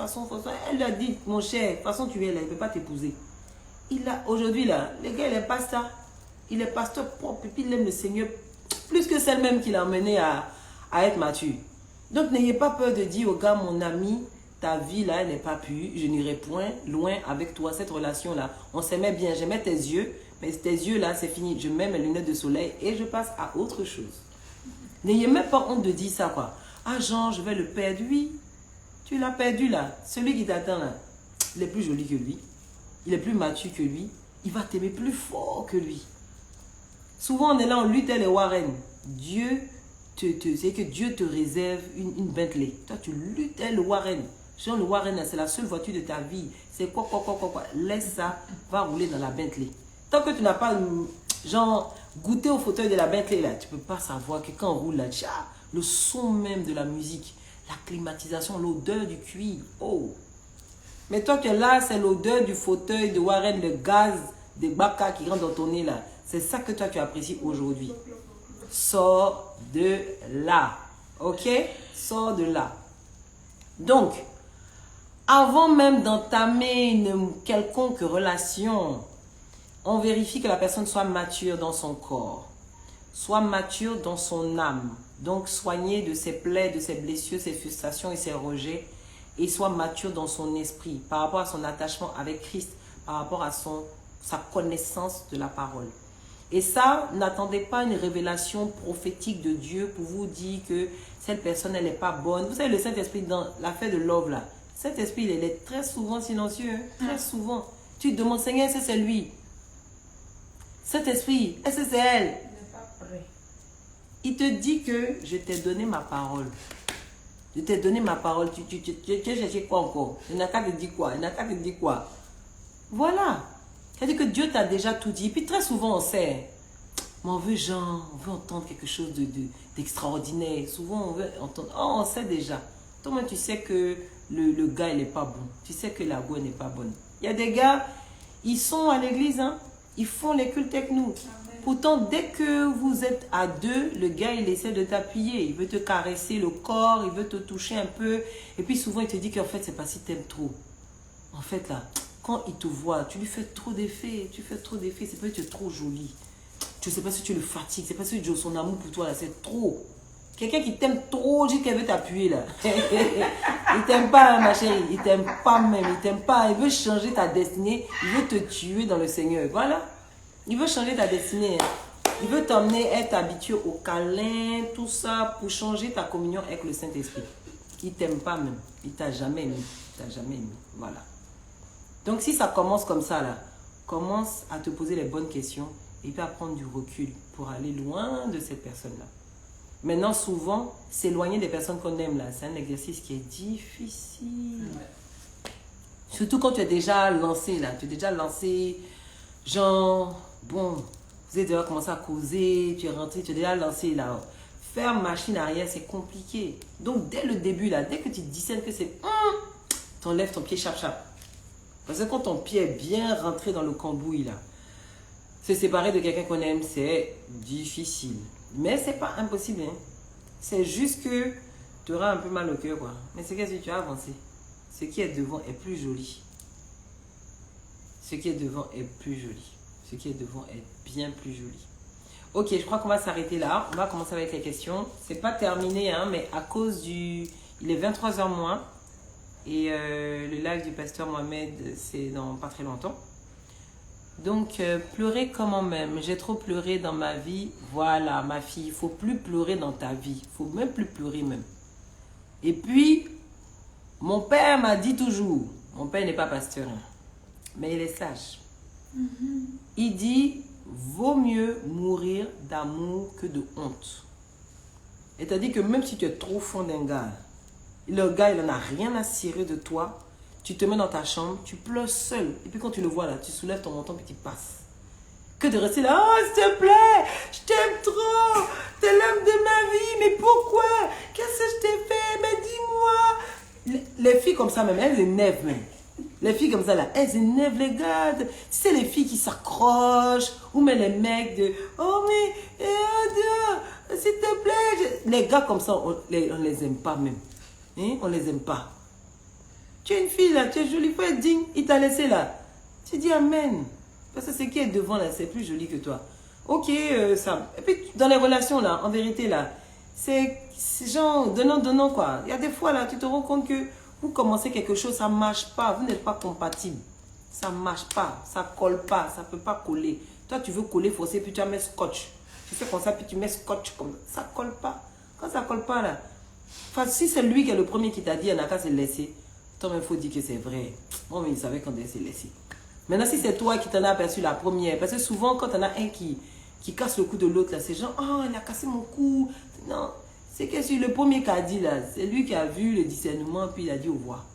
Elle lui a dit, mon cher, de toute façon tu es là, il ne peut pas t'épouser. Aujourd'hui là, le gars il est pasteur, il est pasteur propre, et puis il aime le Seigneur plus que celle-même qui l'a emmené à être mature. Donc n'ayez pas peur de dire au gars, mon ami, ta vie là, elle n'est pas pure, je n'irai point loin avec toi, cette relation là, on s'aimait bien, j'aimais tes yeux, mais tes yeux là, c'est fini, je mets mes lunettes de soleil et je passe à autre chose. N'ayez même pas honte de dire ça quoi. Ah Jean, je vais le perdre, oui, tu l'as perdu là, celui qui t'attend là, il est plus joli que lui, il est plus mature que lui, il va t'aimer plus fort que lui. Souvent on est là, on lutte les Warren, c'est que Dieu te réserve une Bentley. Toi, tu luttes le Warren. Genre, le Warren, c'est la seule voiture de ta vie. C'est quoi. Laisse ça, va rouler dans la Bentley. Tant que tu n'as pas, genre, goûté au fauteuil de la Bentley, là, tu ne peux pas savoir que quand on roule là, le son même de la musique, la climatisation, l'odeur du cuir. Oh! Mais toi, tu es là, c'est l'odeur du fauteuil de Warren, le gaz des baka qui rentre dans ton nez, là. C'est ça que toi, tu apprécies aujourd'hui. Sors de là. Ok? Sors de là. Donc, avant même d'entamer une quelconque relation, on vérifie que la personne soit mature dans son corps, soit mature dans son âme. Donc, soigner de ses plaies, de ses blessures, ses frustrations et ses rejets, et soit mature dans son esprit, par rapport à son attachement avec Christ, par rapport à sa connaissance de la parole. Et ça, n'attendez pas une révélation prophétique de Dieu pour vous dire que cette personne, elle n'est pas bonne. Vous savez, le Saint-Esprit, dans l'affaire de Love, là, Saint-Esprit, il est très souvent silencieux, hein? Très souvent. Tu te demandes, Seigneur, est-ce que c'est lui? Saint-Esprit, est-ce que c'est elle? Il n'est pas prêt. Il te dit que je t'ai donné ma parole. Je t'ai donné ma parole. Tu as cherché quoi encore? Il n'a qu'à te dire quoi? Il n'a qu'à te dire quoi? Voilà. C'est-à-dire que Dieu t'a déjà tout dit. Puis très souvent, on sait. Mais on veut Jean, on veut entendre quelque chose d'extraordinaire. Souvent, on veut entendre. Oh, on sait déjà. Toi, tu sais que le gars, il n'est pas bon. Tu sais que la voix n'est pas bonne. Il y a des gars, ils sont à l'église, hein. Ils font les cultes avec nous. pourtant, dès que vous êtes à deux, le gars, il essaie de t'appuyer. Il veut te caresser le corps, il veut te toucher un peu. Et puis souvent, il te dit qu'en fait, c'est pas si t'aimes trop. En fait, là, quand il te voit, tu lui fais trop d'effets. Tu fais trop d'effets. C'est parce que tu es trop jolie. Tu sais pas si tu le fatigues. C'est parce que son amour pour toi, là, c'est trop. Quelqu'un qui t'aime trop, dit qu'elle veut t'appuyer, là. Il t'aime pas, hein, ma chérie. Il t'aime pas même. Il t'aime pas. Il veut changer ta destinée. Il veut te tuer dans le Seigneur. Voilà. Il veut changer ta destinée. Hein. Il veut t'emmener, être habitué au câlin, tout ça, pour changer ta communion avec le Saint-Esprit. Il t'aime pas même. Il t'a jamais aimé. Il t'a jamais aimé. Voilà. Donc, si ça commence comme ça, là, commence à te poser les bonnes questions et puis à prendre du recul pour aller loin de cette personne-là. Maintenant, souvent, s'éloigner des personnes qu'on aime, là, c'est un exercice qui est difficile. Ouais. Surtout quand tu es déjà lancé, là. Tu es déjà lancé, genre, bon, vous avez déjà commencé à causer, tu es rentré, tu es déjà lancé, là. Faire machine arrière, c'est compliqué. Donc, dès le début, là, dès que tu discernes que c'est... t'enlèves ton pied chap-chap. Parce que quand ton pied est bien rentré dans le cambouis, là, se séparer de quelqu'un qu'on aime, c'est difficile. Mais c'est pas impossible. Hein. C'est juste que tu auras un peu mal au cœur, quoi. Mais c'est qu'est-ce que tu as avancé. Ce qui est devant est plus joli. Ce qui est devant est plus joli. Ce qui est devant est bien plus joli. Ok, je crois qu'on va s'arrêter là. On va commencer avec les questions. C'est pas terminé, hein, mais à cause du... Il est 23h moins. Et le live du pasteur Mohamed, c'est dans pas très longtemps. Donc, pleurer comment même. J'ai trop pleuré dans ma vie. Voilà, ma fille, il ne faut plus pleurer dans ta vie. Il ne faut même plus pleurer même. Et puis, mon père m'a dit toujours, mon père n'est pas pasteur, hein, mais il est sage. Il dit, vaut mieux mourir d'amour que de honte. C'est-à-dire que même si tu es trop fond d'un gars, le gars, il n'en a rien à cirer de toi. Tu te mets dans ta chambre, tu pleures seul. Et puis quand tu le vois là, tu soulèves ton menton et tu passes. Que de rester là, oh s'il te plaît, je t'aime trop, t'es l'homme de ma vie, mais pourquoi? Qu'est-ce que je t'ai fait? Mais dis-moi. Les filles comme ça même, elles énervent même. Les filles comme ça là, elles énervent les gars. Tu sais les filles qui s'accrochent, ou même les mecs de, oh mais, s'il te plaît. Les gars comme ça, on les aime pas même. Hein? On les aime pas. Tu es une fille là, tu es jolie, il faut être digne. Il t'a laissé là. Tu dis amen. Parce que ce qui est devant là, c'est plus joli que toi. Ok, ça. Et puis dans les relations là, en vérité là, c'est genre donnant quoi. Il y a des fois là, tu te rends compte que vous commencez quelque chose, ça ne marche pas. Vous n'êtes pas compatible. Ça ne marche pas, ça ne colle pas, ça ne peut pas coller. Toi tu veux coller, forcer, puis tu mets scotch. Tu fais comme ça, puis tu mets scotch comme ça. Ça ne colle pas. Quand ça ne colle pas là, enfin, si c'est lui qui est le premier qui t'a dit, il n'a qu'à se laisser. Toi, il faut dire que c'est vrai. Moi, mais il savait quand il s'est laissé. Maintenant, si c'est toi qui t'en as aperçu la première, parce que souvent, quand on a un qui casse le cou de l'autre, là, c'est genre, oh, il a cassé mon cou. Non, c'est que c'est le premier qui a dit, là, c'est lui qui a vu le discernement, puis il a dit au revoir.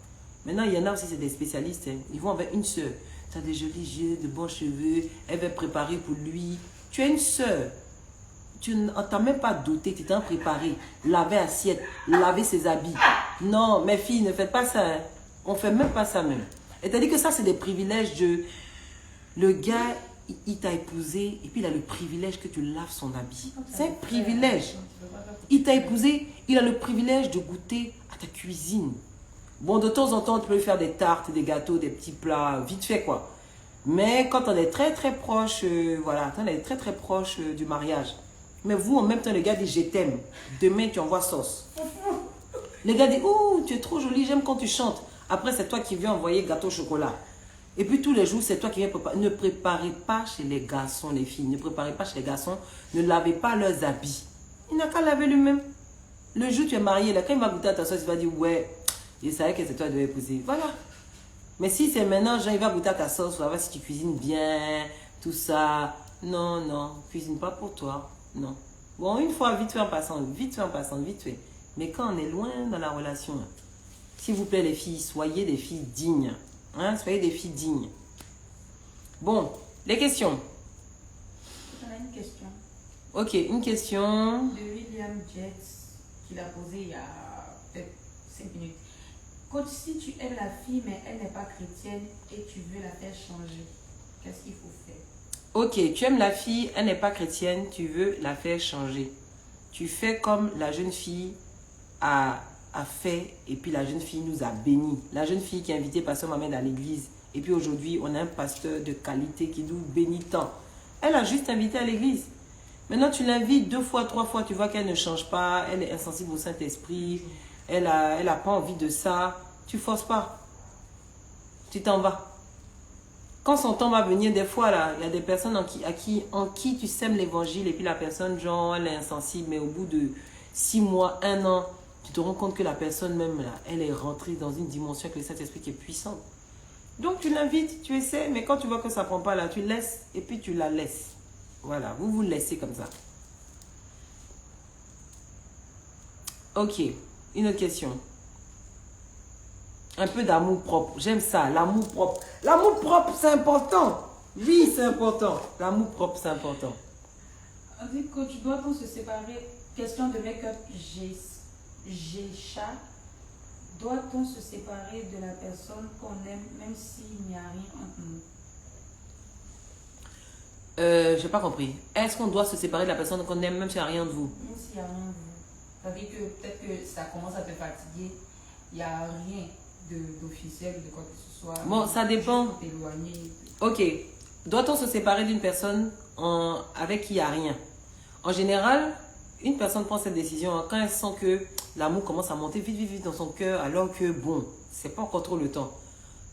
Maintenant, il y en a aussi, c'est des spécialistes. Hein. Ils vont avec une soeur. Tu as des jolis yeux, de bons cheveux, elle va préparer pour lui. Tu as une soeur. Tu ne t'as même pas doté, tu t'es préparé. Laver assiette, laver ses habits. Non, mes filles, ne faites pas ça. Hein. On ne fait même pas ça même. Et t'as dit que ça, c'est des privilèges de... Le gars, il t'a épousé et puis il a le privilège que tu laves son habit. C'est un privilège. Il t'a épousé, il a le privilège de goûter à ta cuisine. Bon, de temps en temps, tu peux lui faire des tartes, des gâteaux, des petits plats, vite fait quoi. Mais quand on est très très proche, voilà, on est très très proche du mariage. Mais vous, en même temps, le gars dit, je t'aime. Demain, tu envoies sauce. Le gars dit, oh, tu es trop jolie, j'aime quand tu chantes. Après, c'est toi qui viens envoyer gâteau au chocolat. Et puis, tous les jours, c'est toi qui viens préparer. Ne préparez pas chez les garçons, les filles. Ne préparez pas chez les garçons. Ne lavez pas leurs habits. Il n'a qu'à laver lui-même. Le jour où tu es marié, là, quand il va goûter à ta sauce, il va dire, ouais, il savait que c'est toi qui devais épouser. Voilà. Mais si c'est maintenant, genre, il va goûter à ta sauce, on va voir si tu cuisines bien, tout ça. Non, non, cuisine pas pour toi. Non. Bon, une fois, vite fait en passant, vite fait. Mais quand on est loin dans la relation, s'il vous plaît les filles, soyez des filles dignes. Hein? Soyez des filles dignes. Bon, les questions. On a une question. Ok, une question. De William Jets, qu'il a posée il y a peut-être 5 minutes. Coach, si tu aimes la fille, mais elle n'est pas chrétienne et tu veux la faire changer, qu'est-ce qu'il faut faire? Ok, tu aimes la fille, elle n'est pas chrétienne, tu veux la faire changer. Tu fais comme la jeune fille a fait et puis la jeune fille nous a bénis. La jeune fille qui est invitée Pasteur Mohamed à l'église. Et puis aujourd'hui, on a un pasteur de qualité qui nous bénit tant. Elle a juste invité à l'église. Maintenant, tu l'invites 2 fois, 3 fois, tu vois qu'elle ne change pas, elle est insensible au Saint-Esprit, elle a pas envie de ça. Tu forces pas. Tu t'en vas. Quand son temps va venir, des fois, là, il y a des personnes en qui tu sèmes l'évangile et puis la personne, genre, elle est insensible, mais au bout de 6 mois, 1 an, tu te rends compte que la personne même, là, elle est rentrée dans une dimension avec le Saint-Esprit qui est puissante. Donc, tu l'invites, tu essaies, mais quand tu vois que ça ne prend pas, là, tu laisses et puis tu la laisses. Voilà, vous vous laissez comme ça. Ok, une autre question. Un peu d'amour propre. J'aime ça, l'amour propre. L'amour propre, c'est important. Oui, c'est important. L'amour propre, c'est important. On dit que tu dois se séparer. Question de make-up, Gécha. Doit-on se séparer de la personne qu'on aime, même s'il n'y a rien entre nous? J'ai pas compris. Est-ce qu'on doit se séparer de la personne qu'on aime, même s'il n'y a rien de vous? Même s'il n'y a rien de vous. Ça veut dire que peut-être que ça commence à te fatiguer. Il n'y a rien d'officiel ou de quoi que ce soit. Bon, ça dépend. T'éloigner. Ok. Doit-on se séparer d'une personne avec qui il n'y a rien? En général, une personne prend cette décision quand elle sent que l'amour commence à monter vite, vite, vite dans son cœur, alors que bon, c'est pas encore trop le temps.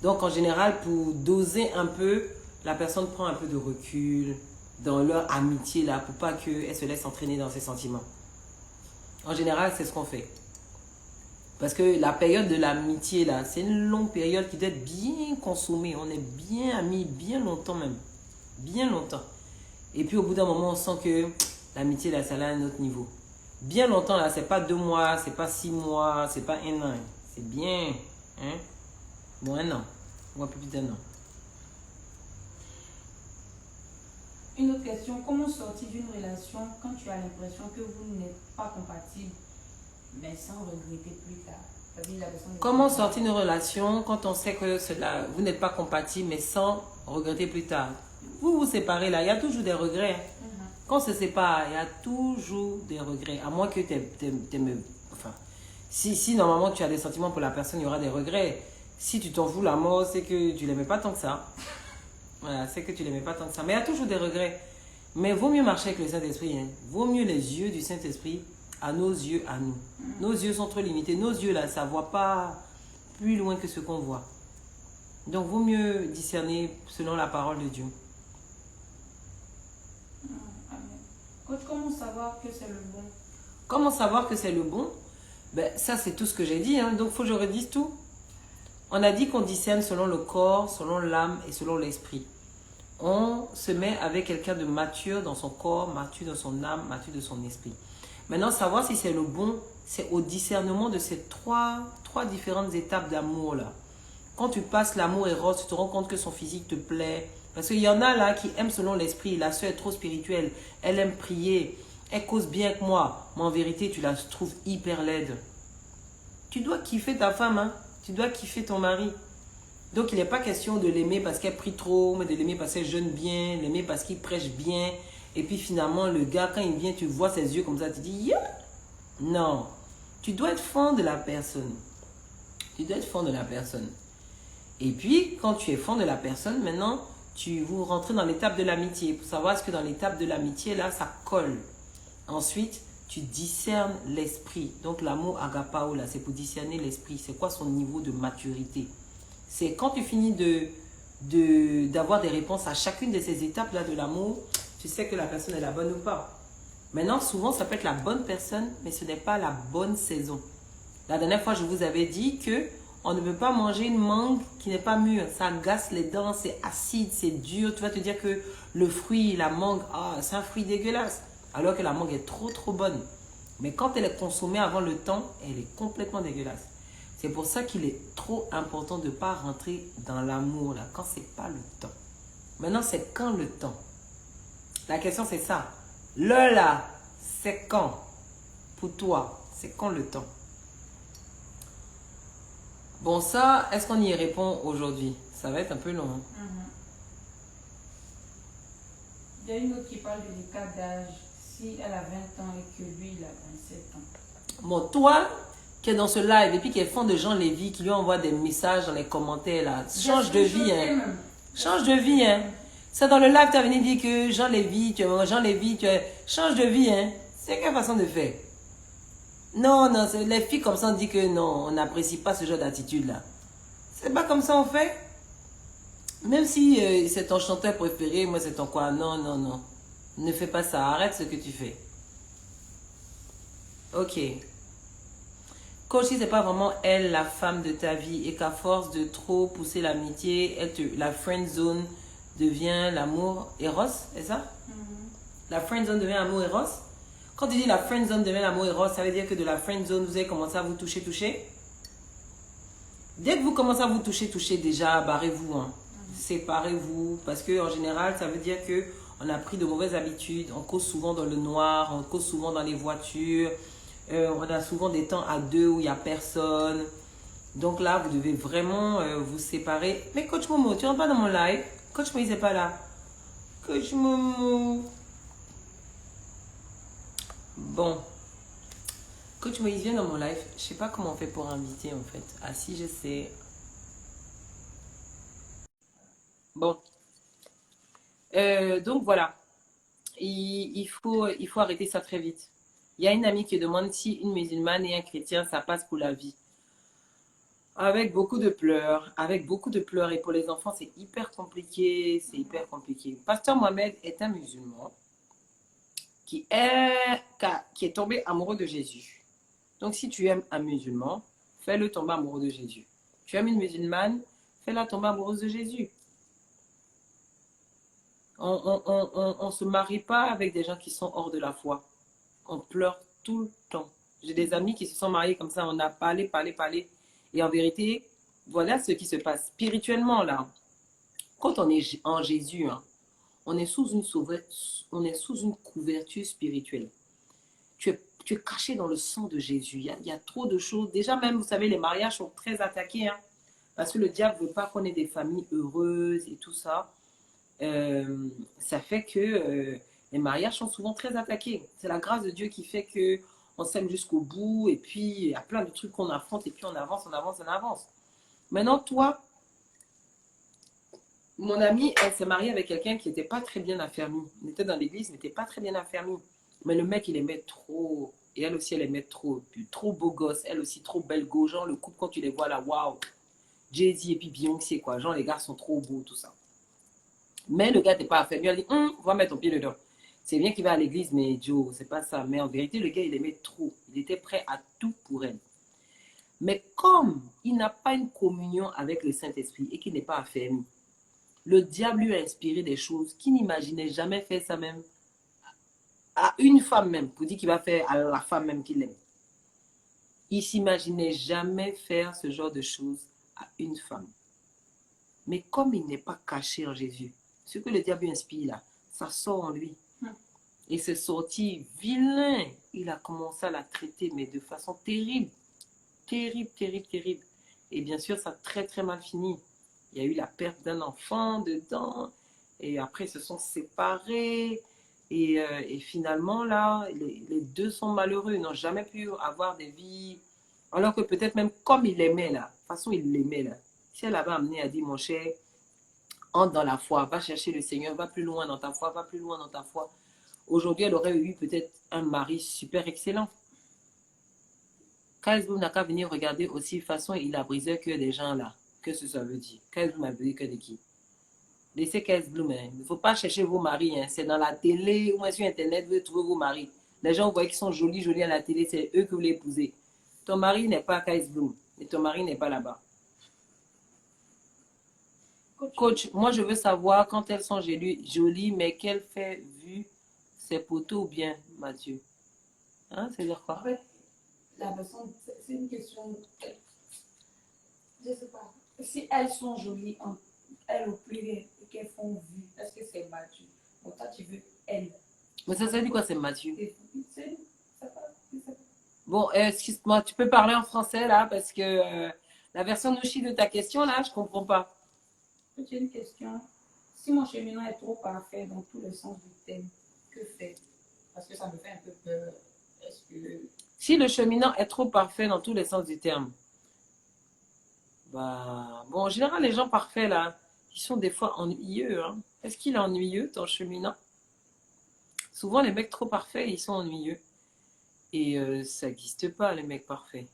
Donc en général, pour doser un peu, la personne prend un peu de recul dans leur amitié là, pour pas qu'elle se laisse entraîner dans ses sentiments. En général, c'est ce qu'on fait. Parce que la période de l'amitié là, c'est une longue période qui doit être bien consommée. On est bien amis, bien longtemps même. Bien longtemps. Et puis au bout d'un moment, on sent que l'amitié là, ça a un autre niveau. Bien longtemps là, c'est pas 2 mois, c'est pas 6 mois, c'est pas 1 an. C'est bien, hein? Bon, 1 an. Ou un peu plus d'1 an. Une autre question, comment sortir d'une relation quand tu as l'impression que vous n'êtes pas compatibles, mais sans regretter plus tard? Comment sortir d'une relation quand on sait que vous n'êtes pas compatibles, mais sans regretter plus tard? Vous vous séparez là, il y a toujours des regrets. Quand on se sépare, il y a toujours des regrets. À moins que tu aimes. Enfin, si normalement tu as des sentiments pour la personne, il y aura des regrets. Si tu t'en fous la mort, c'est que tu l'aimais pas tant que ça. Voilà, c'est que tu l'aimais pas tant que ça. Mais il y a toujours des regrets. Mais vaut mieux marcher avec le Saint-Esprit. Hein. Vaut mieux les yeux du Saint-Esprit à nos yeux, à nous. Nos yeux sont trop limités. Nos yeux, là, ça ne voit pas plus loin que ce qu'on voit. Donc, vaut mieux discerner selon la parole de Dieu. Coach, comment savoir que c'est le bon? Comment savoir que c'est le bon? Ben, ça, c'est tout ce que j'ai dit. Hein. Donc, il faut que je redise tout. On a dit qu'on discerne selon le corps, selon l'âme et selon l'esprit. On se met avec quelqu'un de mature dans son corps, mature dans son âme, mature de son esprit. Maintenant, savoir si c'est le bon, c'est au discernement de ces trois différentes étapes d'amour là. Quand tu passes l'amour éros, tu te rends compte que son physique te plaît. Parce qu'il y en a là qui aiment selon l'esprit. La soeur est trop spirituelle. Elle aime prier. Elle cause bien avec moi. Mais en vérité, tu la trouves hyper laide. Tu dois kiffer ta femme, hein. Tu dois kiffer ton mari. Donc, il n'est pas question de l'aimer parce qu'elle prie trop, mais de l'aimer parce qu'elle jeûne bien, l'aimer parce qu'il prêche bien. Et puis finalement, le gars, quand il vient, tu vois ses yeux comme ça, tu dis, yeah! Non. Tu dois être fan de la personne. Tu dois être fan de la personne. Et puis, quand tu es fan de la personne, maintenant, vous rentrez dans l'étape de l'amitié. Pour savoir est-ce que dans l'étape de l'amitié, là, ça colle. Ensuite, tu discernes l'esprit. Donc, l'amour agapao, là, c'est pour discerner l'esprit. C'est quoi son niveau de maturité? C'est quand tu finis d'avoir des réponses à chacune de ces étapes-là de l'amour, tu sais que la personne est la bonne ou pas. Maintenant, souvent, ça peut être la bonne personne, mais ce n'est pas la bonne saison. La dernière fois, je vous avais dit que on ne peut pas manger une mangue qui n'est pas mûre. Ça agace les dents, c'est acide, c'est dur. Tu vas te dire que le fruit, la mangue, c'est un fruit dégueulasse. Alors que la mangue est trop bonne. Mais quand elle est consommée avant le temps, elle est complètement dégueulasse. C'est pour ça qu'il est trop important de ne pas rentrer dans l'amour là, quand ce n'est pas le temps. Maintenant, c'est quand le temps? La question, c'est ça. Le là, c'est quand? Pour toi, c'est quand le temps? Bon, ça, est-ce qu'on y répond aujourd'hui? Ça va être un peu long. Hein? Il y a une autre qui parle de l'écart d'âge. Si elle a 20 ans et que lui, il a 27 ans. Bon, toi, qui est dans ce live, et puis qui est fan de Jean Lévy, qui lui envoie des messages dans les commentaires, là, change de vie, hein. Change de vie, hein. C'est dans le live, tu as venu dire que Jean Lévy, change de vie, hein. C'est quelle façon de faire? Non, non, les filles comme ça, on dit que non, on n'apprécie pas ce genre d'attitude-là. C'est pas comme ça on fait. Même si c'est ton chanteur préféré, moi c'est ton quoi? Non, non, non. Ne fais pas ça, arrête ce que tu fais. Ok. Coach, si c'est pas vraiment elle, la femme de ta vie, et qu'à force de trop pousser l'amitié, la friend zone devient l'amour Eros, c'est ça? La friend zone devient l'amour Eros? Quand tu dis la friend zone devient l'amour Eros, ça veut dire que de la friend zone, vous avez commencé à vous toucher? Dès que vous commencez à vous toucher, déjà, barrez-vous, hein. Séparez-vous, parce que en général, ça veut dire que on a pris de mauvaises habitudes, on cause souvent dans le noir, on cause souvent dans les voitures, on a souvent des temps à deux où il n'y a personne. Donc là, vous devez vraiment vous séparer. Mais Coach Momo, tu rentres pas dans mon live? Coach Moïse n'est pas là. Coach Momo. Bon. Coach Moïse vient dans mon live. Je sais pas comment on fait pour inviter en fait. Ah si, je sais. Bon. Donc voilà. Il faut arrêter ça très vite. Il y a une amie qui demande si une musulmane et un chrétien, ça passe pour la vie. Avec beaucoup de pleurs, Et pour les enfants, c'est hyper compliqué. Pasteur Mohamed est un musulman qui est tombé amoureux de Jésus. Donc, si tu aimes un musulman, fais-le tomber amoureux de Jésus. Tu aimes une musulmane, fais-la tomber amoureuse de Jésus. On ne se marie pas avec des gens qui sont hors de la foi. On pleure tout le temps. J'ai des amis qui se sont mariés comme ça, on a parlé. Et en vérité, voilà ce qui se passe spirituellement là. Quand on est en Jésus, hein, on est sous une couverture spirituelle. Tu es caché dans le sang de Jésus. Il y a trop de choses. Déjà même, vous savez, les mariages sont très attaqués. Hein, parce que le diable ne veut pas qu'on ait des familles heureuses et tout ça. Ça fait que les mariages sont souvent très attaqués. C'est la grâce de Dieu qui fait que on s'aime jusqu'au bout. Et puis, il y a plein de trucs qu'on affronte. Et puis, on avance. Maintenant, toi, mon amie, elle s'est mariée avec quelqu'un qui n'était pas très bien affermi. Il était dans l'église, mais n'était pas très bien affermi. Mais le mec, il aimait trop. Et elle aussi, elle aimait trop. Puis, trop beau gosse. Elle aussi, trop belle go. Genre, le couple, quand tu les vois là, waouh. Jay-Z et puis Beyoncé, quoi. Genre, les gars sont trop beaux, tout ça. Mais le gars n'était pas affermi. Elle dit, va mettre ton pied dedans. C'est bien qu'il va à l'église, mais Joe, c'est pas ça. Mais en vérité, le gars, il aimait trop. Il était prêt à tout pour elle. Mais comme il n'a pas une communion avec le Saint-Esprit et qu'il n'est pas affermi, le diable lui a inspiré des choses qu'il n'imaginait jamais faire ça même à une femme même, pour dire qu'il va faire à la femme même qu'il aime. Il s'imaginait jamais faire ce genre de choses à une femme. Mais comme il n'est pas caché en Jésus, ce que le diable lui inspire là, ça sort en lui. Et c'est sorti vilain. Il a commencé à la traiter, mais de façon terrible. Terrible. Et bien sûr, ça a très très mal fini. Il y a eu la perte d'un enfant dedans. Et après, ils se sont séparés. Et finalement, là, les deux sont malheureux. Ils n'ont jamais pu avoir des vies. Alors que peut-être même comme il l'aimait, là. De toute façon, il l'aimait, là. Si elle avait amené, elle dit, mon cher, entre dans la foi. Va chercher le Seigneur. Va plus loin dans ta foi. Aujourd'hui, elle aurait eu peut-être un mari super excellent. Kaisbou n'a qu'à venir regarder aussi, de toute façon, il a brisé le cœur des gens là. Qu'est-ce que ça veut dire? Kaisbou m'a brisé le cœur de qui? Laissez Kaisbou, mais il ne faut pas chercher vos maris. Hein. C'est dans la télé ou sur Internet, vous trouvez vos maris. Les gens, vous voyez qu'ils sont jolis à la télé, c'est eux que vous voulez épouser. Ton mari n'est pas Kaisbou et ton mari n'est pas là-bas. Coach, moi je veux savoir quand elles sont jolies, mais qu'elle fait vu ses poteaux ou bien, Mathieu? Hein, c'est-à-dire quoi? En fait, la personne, c'est une question. Je ne sais pas. Si elles sont jolies, elles au pluriel, et qu'elles font vue, est-ce que c'est Mathieu? Donc, toi, tu veux elle. Mais ça veut dire quoi, c'est Mathieu? C'est Bon, excuse-moi, tu peux parler en français là, parce que la version Nushi de ta question là, je comprends pas. J'ai une question. Si mon cheminement est trop parfait dans tous les sens du thème, que faire? Parce que ça me fait un peu peur. Est-ce que... Si le cheminant est trop parfait dans tous les sens du terme, bah, bon, en général, les gens parfaits, là, ils sont des fois ennuyeux. Hein. Est-ce qu'il est ennuyeux, ton cheminant? Souvent, les mecs trop parfaits, ils sont ennuyeux. Et ça n'existe pas, les mecs parfaits.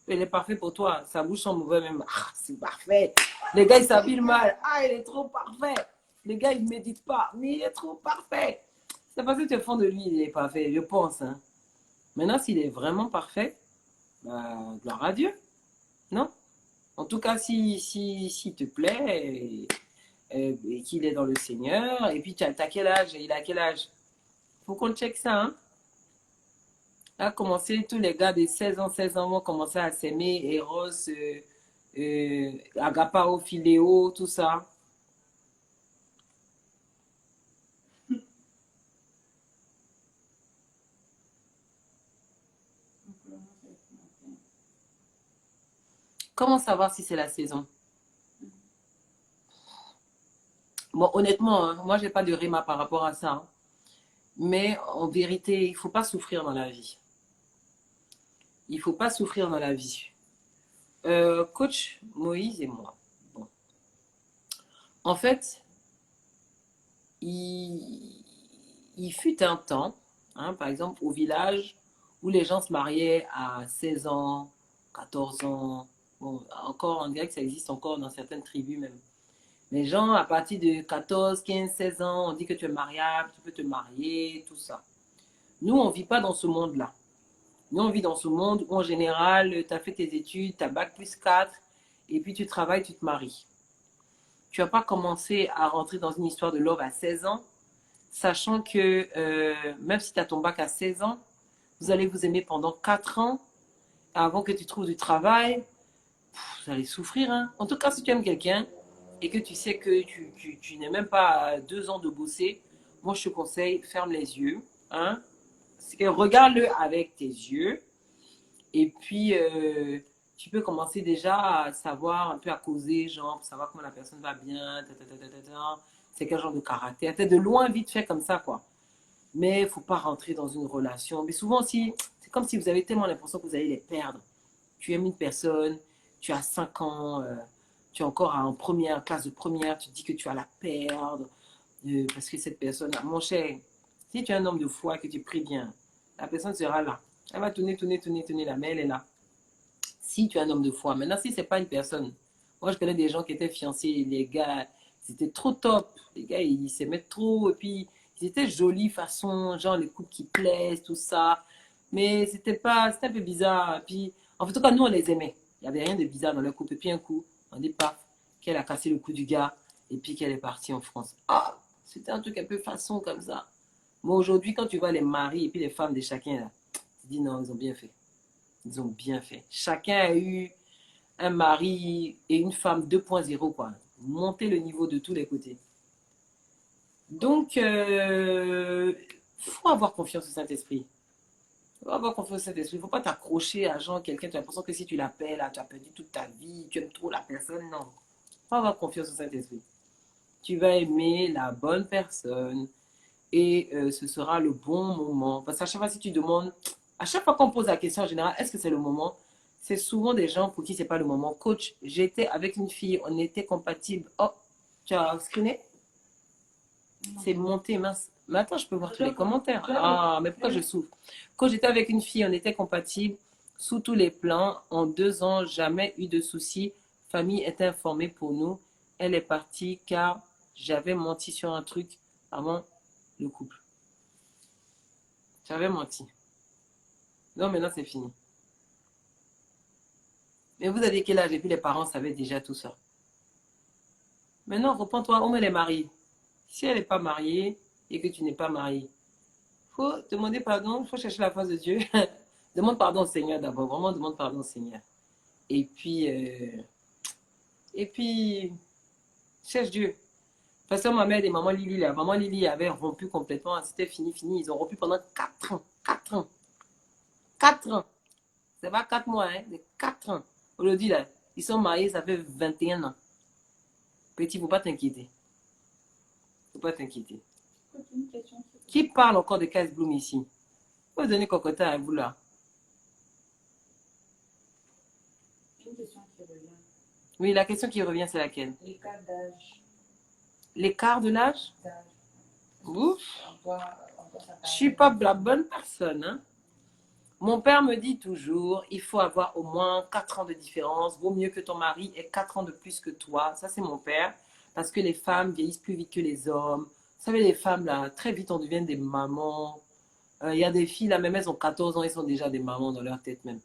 Il est parfait pour toi. Sa bouche sent mauvais même. Ah, c'est parfait. Les gars, ils s'habillent mal. Ah, il est trop parfait. Les gars, ils ne méditent pas. Mais il est trop parfait. C'est parce que tu es fond de lui, il est parfait, je pense. Hein. Maintenant, s'il est vraiment parfait, bah, gloire à Dieu. Non? En tout cas, si te plaît et qu'il est dans le Seigneur, et puis tu as quel âge? Il a quel âge? Faut qu'on check ça, hein? Là, commencer, tous les gars de 16 ans vont commencer à s'aimer, Eros, Agapao, Philéo, tout ça. Comment savoir si c'est la saison? Bon, honnêtement, hein, moi, j'ai pas de rima par rapport à ça. Hein. Mais en vérité, il faut pas souffrir dans la vie. Il faut pas souffrir dans la vie. Coach Moïse et moi. Bon. En fait, il fut un temps, hein, par exemple, au village où les gens se mariaient à 16 ans, 14 ans. Bon, encore, on dirait que ça existe encore dans certaines tribus même. Les gens, à partir de 14, 15, 16 ans, on dit que tu es mariable, tu peux te marier, tout ça. Nous, on ne vit pas dans ce monde-là. Nous, on vit dans ce monde où, en général, tu as fait tes études, tu as bac plus 4, et puis tu travailles, tu te maries. Tu vas pas commencer à rentrer dans une histoire de love à 16 ans, sachant que même si tu as ton bac à 16 ans, vous allez vous aimer pendant 4 ans avant que tu trouves du travail. Vous allez souffrir. Hein. En tout cas, si tu aimes quelqu'un et que tu sais que tu n'es même pas à 2 ans de bosser, moi je te conseille, ferme les yeux. Hein. Regarde-le avec tes yeux. Et puis, tu peux commencer déjà à savoir, un peu à causer, genre, pour savoir comment la personne va bien, c'est quel genre de caractère. Peut-être de loin, vite fait, comme ça, quoi. Mais il ne faut pas rentrer dans une relation. Mais souvent aussi, c'est comme si vous avez tellement l'impression que vous allez les perdre. Tu aimes une personne, tu as 5 ans, tu es encore en première, classe de première, tu te dis que tu vas la perdre, parce que cette personne, mon cher, si tu es un homme de foi, que tu pries bien, la personne sera là. Elle va tourner, la main, elle est là. Si tu es un homme de foi. Maintenant, si ce n'est pas une personne, moi je connais des gens qui étaient fiancés, les gars, c'était trop top. Les gars, ils s'aimaient trop, et puis ils étaient jolis façon, genre les couples qui plaisent, tout ça. Mais c'était un peu bizarre. Puis, en tout cas, nous, on les aimait. Il n'y avait rien de bizarre dans leur couple. Et puis un coup, on dit pas qu'elle a cassé le cou du gars, et puis qu'elle est partie en France. Ah, c'était un truc un peu façon comme ça. Mais aujourd'hui, quand tu vois les maris et puis les femmes de chacun, là, tu te dis non, ils ont bien fait. Ils ont bien fait. Chacun a eu un mari et une femme 2.0, quoi. Monter le niveau de tous les côtés. Donc, faut avoir confiance au Saint-Esprit. Faut avoir confiance au Saint-Esprit. Faut pas t'accrocher à genre quelqu'un, tu as l'impression que si tu l'appelles, tu as perdu toute ta vie, tu aimes trop la personne. Non. Faut avoir confiance au Saint-Esprit. Tu vas aimer la bonne personne et ce sera le bon moment. Parce qu'à chaque fois, si tu demandes, à chaque fois qu'on pose la question en général, est-ce que c'est le moment? C'est souvent des gens pour qui c'est pas le moment. Coach, j'étais avec une fille, on était compatibles. Oh, tu as screené? C'est monté, mince. Mais attends, je peux voir tous les commentaires. Ah, mais pourquoi je souffre? Quand j'étais avec une fille, on était compatibles sous tous les plans. En 2 ans, jamais eu de soucis. Famille est informée pour nous. Elle est partie car j'avais menti sur un truc avant le couple. J'avais menti. Non, maintenant c'est fini. Mais vous aviez quel âge? Et puis les parents savaient déjà tout ça. Maintenant, reprends-toi, où elle est mariée? Si elle n'est pas mariée et que tu n'es pas marié, il faut demander pardon, il faut chercher la face de Dieu. Demande pardon au Seigneur d'abord, vraiment demande pardon au Seigneur. Et puis cherche Dieu. Parce que ma mère et maman Lily, la maman Lily avait rompu complètement, c'était fini. Ils ont rompu pendant 4 ans. 4 ans. 4 ans. C'est pas 4 mois, hein, c'est 4 ans. Aujourd'hui, là, ils sont mariés, ça fait 21 ans. Petit, il ne faut pas t'inquiéter. Faut pas t'inquiéter. Une question Qui parle encore de Casse Bloom ici? Faut donner cocotin à vous là. qui revient. Oui, la question qui revient, c'est laquelle? L'écart d'âge. L'écart de l'âge? D'âge. Ouf, On doit je suis pas la bonne personne, hein. Mon père me dit toujours, il faut avoir au moins 4 ans de différence. Vaut mieux que ton mari ait 4 ans de plus que toi. Ça, c'est mon père. Parce que les femmes vieillissent plus vite que les hommes. Vous savez, les femmes, là, très vite, on devient des mamans. Il y a des filles, là, même elles ont 14 ans, elles sont déjà des mamans dans leur tête même.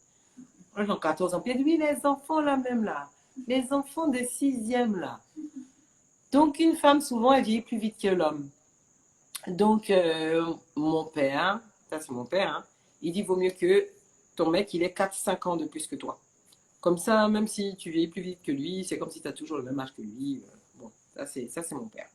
Elles ont 14 ans. Puis oui, les enfants, là, même, là. Les enfants de 6e, là. Donc, une femme, souvent, elle vieillit plus vite que l'homme. Donc, mon père, ça c'est mon père, hein, il dit vaut mieux que ton mec, il ait 4-5 ans de plus que toi. Comme ça, même si tu vieillis plus vite que lui, c'est comme si tu as toujours le même âge que lui. Bon, ça c'est mon père.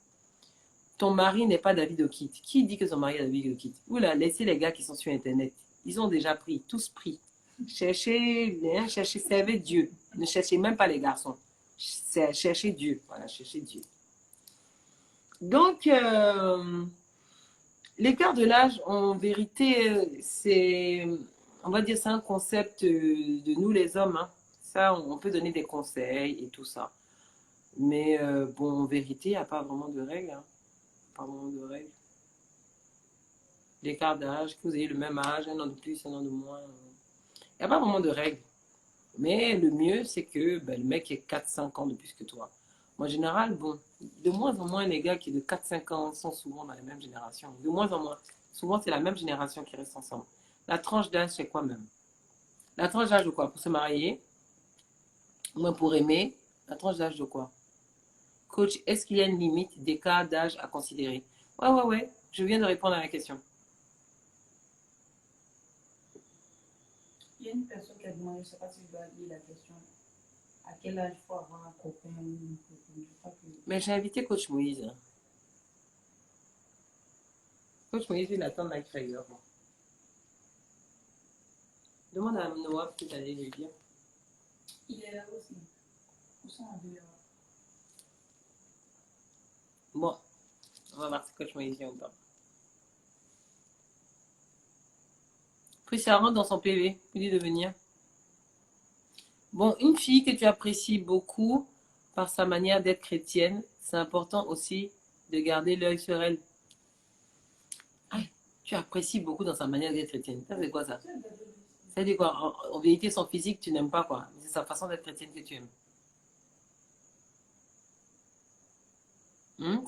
Ton mari n'est pas David O'Keefe. Qui dit que son mari est David O'Keefe? Oula, laissez les gars qui sont sur Internet. Ils ont déjà pris, tous pris. Cherchez, hein, cherchez, servez Dieu. Ne cherchez même pas les garçons. Cherchez Dieu. Voilà, cherchez Dieu. Donc, l'écart de l'âge, en vérité, c'est, on va dire, c'est un concept de nous les hommes, hein. Ça, on peut donner des conseils et tout ça. Mais bon, en vérité, il n'y a pas vraiment de règles, hein. Pas vraiment de règles. L'écart d'âge, que vous ayez le même âge, un an de plus, un an de moins. Il n'y a pas vraiment de règles. Mais le mieux, c'est que ben, le mec ait 4-5 ans de plus que toi. En général, bon, de moins en moins, les gars qui de 4-5 ans sont souvent dans la même génération. De moins en moins. Souvent, c'est la même génération qui reste ensemble. La tranche d'âge, c'est quoi même? La tranche d'âge de quoi? Pour se marier? Ou même pour aimer? La tranche d'âge de quoi? Coach, est-ce qu'il y a une limite d'écart d'âge à considérer? Ouais. Je viens de répondre à la question. Il y a une personne qui a demandé, je ne sais pas si je dois lire la question, à quel âge il faut avoir un copain ou une copine. Mais j'ai invité Coach Moïse. Coach Moïse, il attend Mike Rager. Demande à Noah peut-être aller lui dire. Il est là aussi. Où sont en dehors? Bon, on va voir si Coach Moïse vient ou pas. Puis ça rentre dans son PV, il dit de venir. Bon, une fille que tu apprécies beaucoup par sa manière d'être chrétienne, c'est important aussi de garder l'œil sur elle. Ah, tu apprécies beaucoup dans sa manière d'être chrétienne. Ça, c'est quoi ça? Ça dit quoi? En vérité, son physique, tu n'aimes pas quoi. C'est sa façon d'être chrétienne que tu aimes.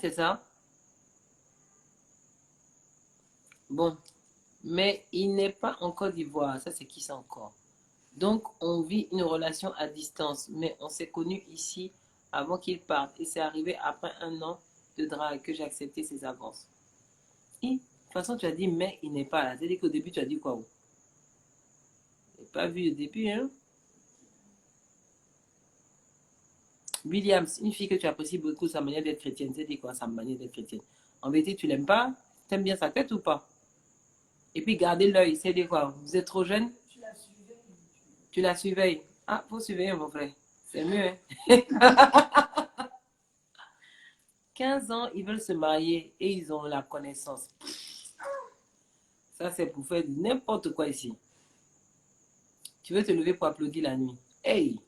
C'est ça? Bon. Mais il n'est pas en Côte d'Ivoire. Ça, c'est qui ça encore? Donc, on vit une relation à distance. Mais on s'est connus ici avant qu'il parte. Et c'est arrivé après 1 an de drague que j'ai accepté ses avances. Et, de toute façon, tu as dit, mais il n'est pas là. C'est-à-dire qu'au début, tu as dit quoi? Je n'ai pas vu au début, hein? Williams, une fille que tu apprécies beaucoup, sa manière d'être chrétienne. C'est quoi, sa manière d'être chrétienne? En vérité, tu l'aimes pas? Tu aimes bien sa tête ou pas? Et puis, gardez l'œil. C'est quoi? Vous êtes trop jeune? Tu la surveilles. Ah, faut surveiller mon frère. C'est mieux, hein? 15 ans, ils veulent se marier et ils ont la connaissance. Ça, c'est pour faire n'importe quoi ici. Tu veux te lever pour applaudir la nuit. Hey!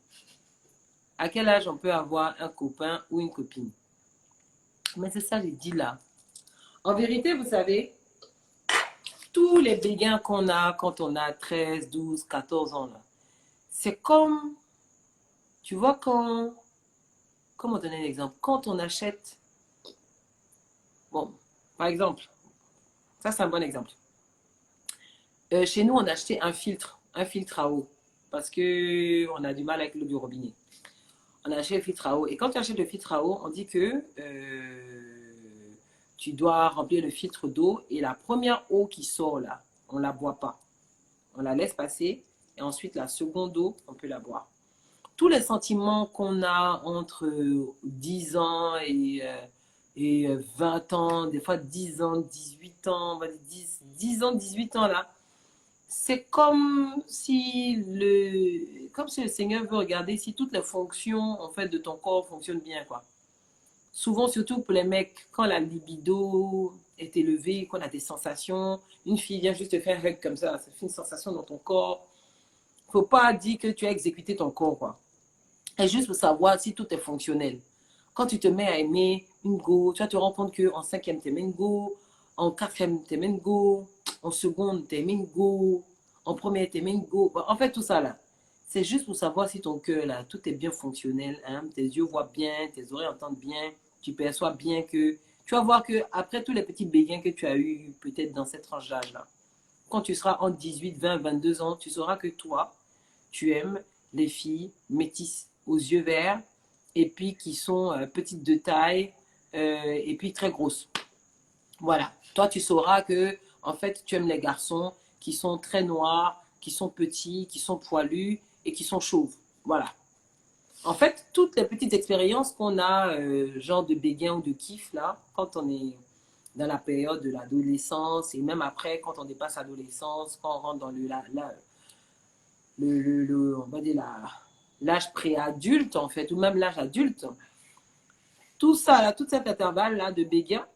À quel âge on peut avoir un copain ou une copine? Mais c'est ça, j'ai dit là. En vérité, vous savez, tous les béguins qu'on a quand on a 13, 12, 14 ans, là, c'est comme, tu vois, comment donner un exemple? Quand on achète, bon, par exemple, ça c'est un bon exemple. Chez nous, on a acheté un filtre à eau, parce qu'on a du mal avec l'eau du robinet. On a acheté le filtre à eau, et quand tu achètes le filtre à eau, on dit que tu dois remplir le filtre d'eau, et la première eau qui sort là, on ne la boit pas. On la laisse passer, et ensuite la seconde eau, on peut la boire. Tous les sentiments qu'on a entre 10 ans et 20 ans, des fois 10 ans, 18 ans, on va dire 10 ans, 18 ans là, c'est comme si le Seigneur veut regarder si toutes les fonctions en fait de ton corps fonctionnent bien quoi. Souvent, surtout pour les mecs, quand la libido est élevée, qu'on a des sensations, une fille vient juste te faire un hug comme ça fait une sensation dans ton corps. Faut pas dire que tu as exécuté ton corps, quoi. Et juste pour savoir si tout est fonctionnel. Quand tu te mets à aimer une go, tu vas te rendre compte qu'en cinquième, tu aimes une go, en quatrième, tu aimes une go, en seconde, tu aimes une go, en première, tu aimes une go. En fait, tout ça là, c'est juste pour savoir si ton cœur là, tout est bien fonctionnel. Hein? Tes yeux voient bien, tes oreilles entendent bien, tu perçois bien que. Tu vas voir que après tous les petits béguins que tu as eu peut-être dans cette tranche d'âge là, quand tu seras en 18, 20, 22 ans, tu sauras que toi, tu aimes les filles métisses aux yeux verts et puis qui sont petites de taille et puis très grosses. Voilà. Toi, tu sauras que en fait, tu aimes les garçons qui sont très noirs, qui sont petits, qui sont poilus et qui sont chauves. Voilà. En fait, toutes les petites expériences qu'on a, genre de béguin ou de kiff, là, quand on est dans la période de l'adolescence et même après, quand on dépasse l'adolescence, quand on rentre dans on va dire l'âge préadulte, en fait, ou même l'âge adulte, tout ça, là, tout cet intervalle-là de béguin,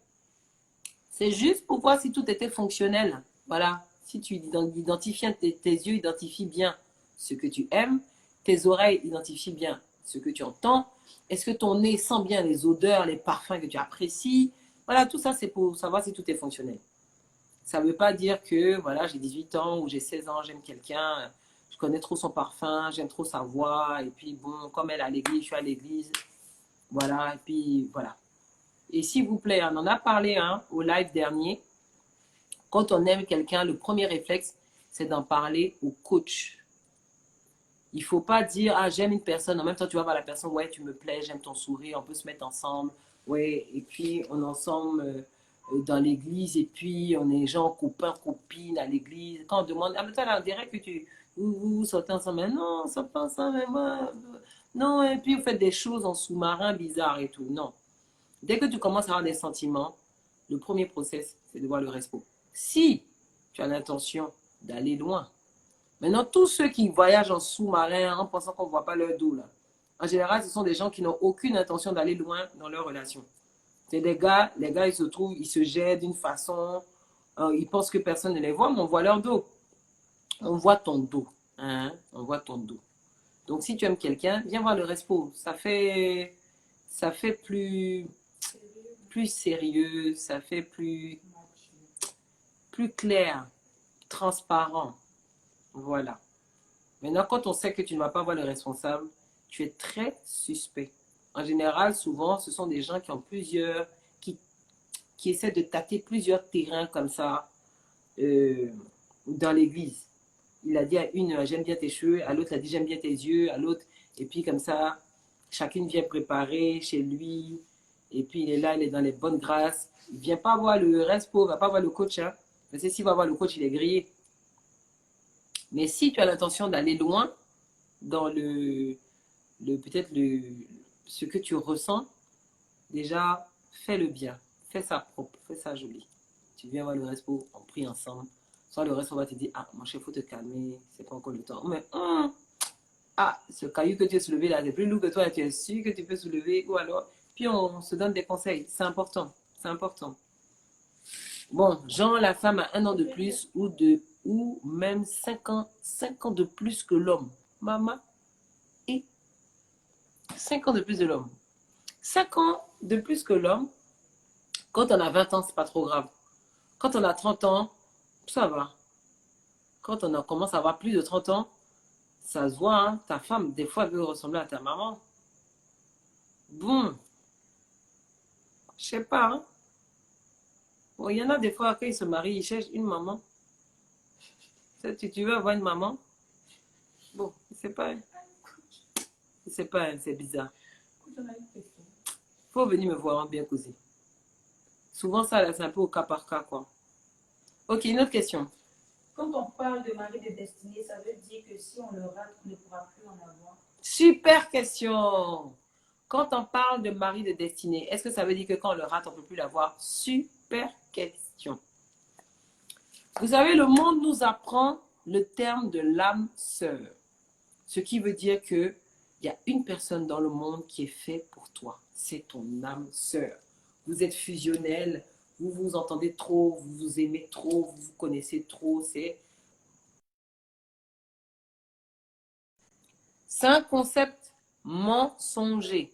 c'est juste pour voir si tout était fonctionnel. Voilà. Si tu identifies, tes yeux identifient bien ce que tu aimes, tes oreilles identifient bien ce que tu entends, est-ce que ton nez sent bien les odeurs, les parfums que tu apprécies. Voilà, tout ça, c'est pour savoir si tout est fonctionnel. Ça ne veut pas dire que, voilà, j'ai 18 ans ou j'ai 16 ans, j'aime quelqu'un, je connais trop son parfum, j'aime trop sa voix, et puis bon, comme elle est à l'église, je suis à l'église. Voilà, et puis voilà. Et s'il vous plaît, on en a parlé hein, au live dernier. Quand on aime quelqu'un, le premier réflexe, c'est d'en parler au coach. Il ne faut pas dire, ah, j'aime une personne. En même temps, tu vas voir la personne, ouais, tu me plais, j'aime ton sourire, on peut se mettre ensemble. Ouais, et puis on est ensemble dans l'église, et puis on est genre copains, copines à l'église. Quand on demande, ah, mais toi, là, on dirait que vous sortez ensemble. Mais non, on ne sort pas ensemble, mais moi. Non, et puis vous faites des choses en sous-marin bizarres et tout. Non. Dès que tu commences à avoir des sentiments, le premier process, c'est de voir le respo. Si tu as l'intention d'aller loin, maintenant, tous ceux qui voyagent en sous-marin en pensant qu'on ne voit pas leur dos, là, en général, ce sont des gens qui n'ont aucune intention d'aller loin dans leur relation. C'est des gars, les gars, ils se trouvent, ils se jettent d'une façon, ils pensent que personne ne les voit, mais on voit leur dos. On voit ton dos. Hein? On voit ton dos. Donc, si tu aimes quelqu'un, viens voir le respo. Ça fait plus sérieux, ça fait plus clair, transparent. Voilà. Maintenant, quand on sait que tu ne vas pas voir le responsable, tu es très suspect. En général, souvent, ce sont des gens qui ont qui essaient de tâter plusieurs terrains comme ça dans l'église. Il a dit à une, j'aime bien tes cheveux, à l'autre, il a dit, j'aime bien tes yeux, à l'autre, et puis comme ça, chacune vient préparer chez lui, et puis il est là, il est dans les bonnes grâces. Il ne vient pas voir le respo, il ne va pas voir le coach, hein, parce que s'il va voir le coach, il est grillé. Mais si tu as l'intention d'aller loin dans peut-être ce que tu ressens, déjà, fais le bien, fais ça propre, fais ça joli. Tu viens voir le respo, on prie ensemble. Soit le respo va te dire, ah, mon chef, il faut te calmer, c'est pas encore le temps. Mais, ah, ce caillou que tu as soulevé là, c'est plus lourd que toi, tu es sûr que tu peux soulever, ou alors, puis on se donne des conseils, c'est important, c'est important. Bon, genre la femme a 1 an de plus ou même 5 ans de plus que l'homme. Maman, et 5 ans de plus de l'homme. 5 ans de plus que l'homme, quand on a 20 ans, c'est pas trop grave. Quand on a 30 ans, ça va. Quand on commence à avoir plus de 30 ans, ça se voit, hein, ta femme, des fois, elle veut ressembler à ta maman. Bon, je sais pas, hein. Bon, il y en a des fois, quand ils se marient, ils cherchent une maman. Tu veux avoir une maman? Bon, c'est pas, c'est bizarre. Faut venir me voir, hein, bien causé. Souvent, ça, là, c'est un peu au cas par cas, quoi. Ok, une autre question. Quand on parle de mari de destinée, ça veut dire que si on le rate, on ne pourra plus en avoir. Super question. Quand on parle de mari de destinée, est-ce que ça veut dire que quand on le rate, on ne peut plus l'avoir? Super question. Vous savez, le monde nous apprend le terme de l'âme sœur. Ce qui veut dire qu'il y a une personne dans le monde qui est faite pour toi. c'est ton âme sœur. Vous êtes fusionnels, vous vous entendez trop, vous vous aimez trop, vous vous connaissez trop. C'est un concept mensonger.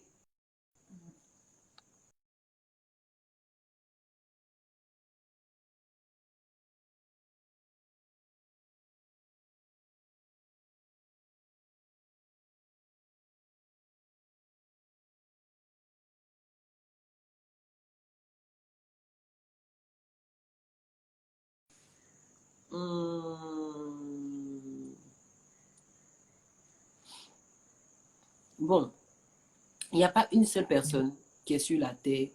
Hum. Bon, il n'y a pas une seule personne qui est sur la terre,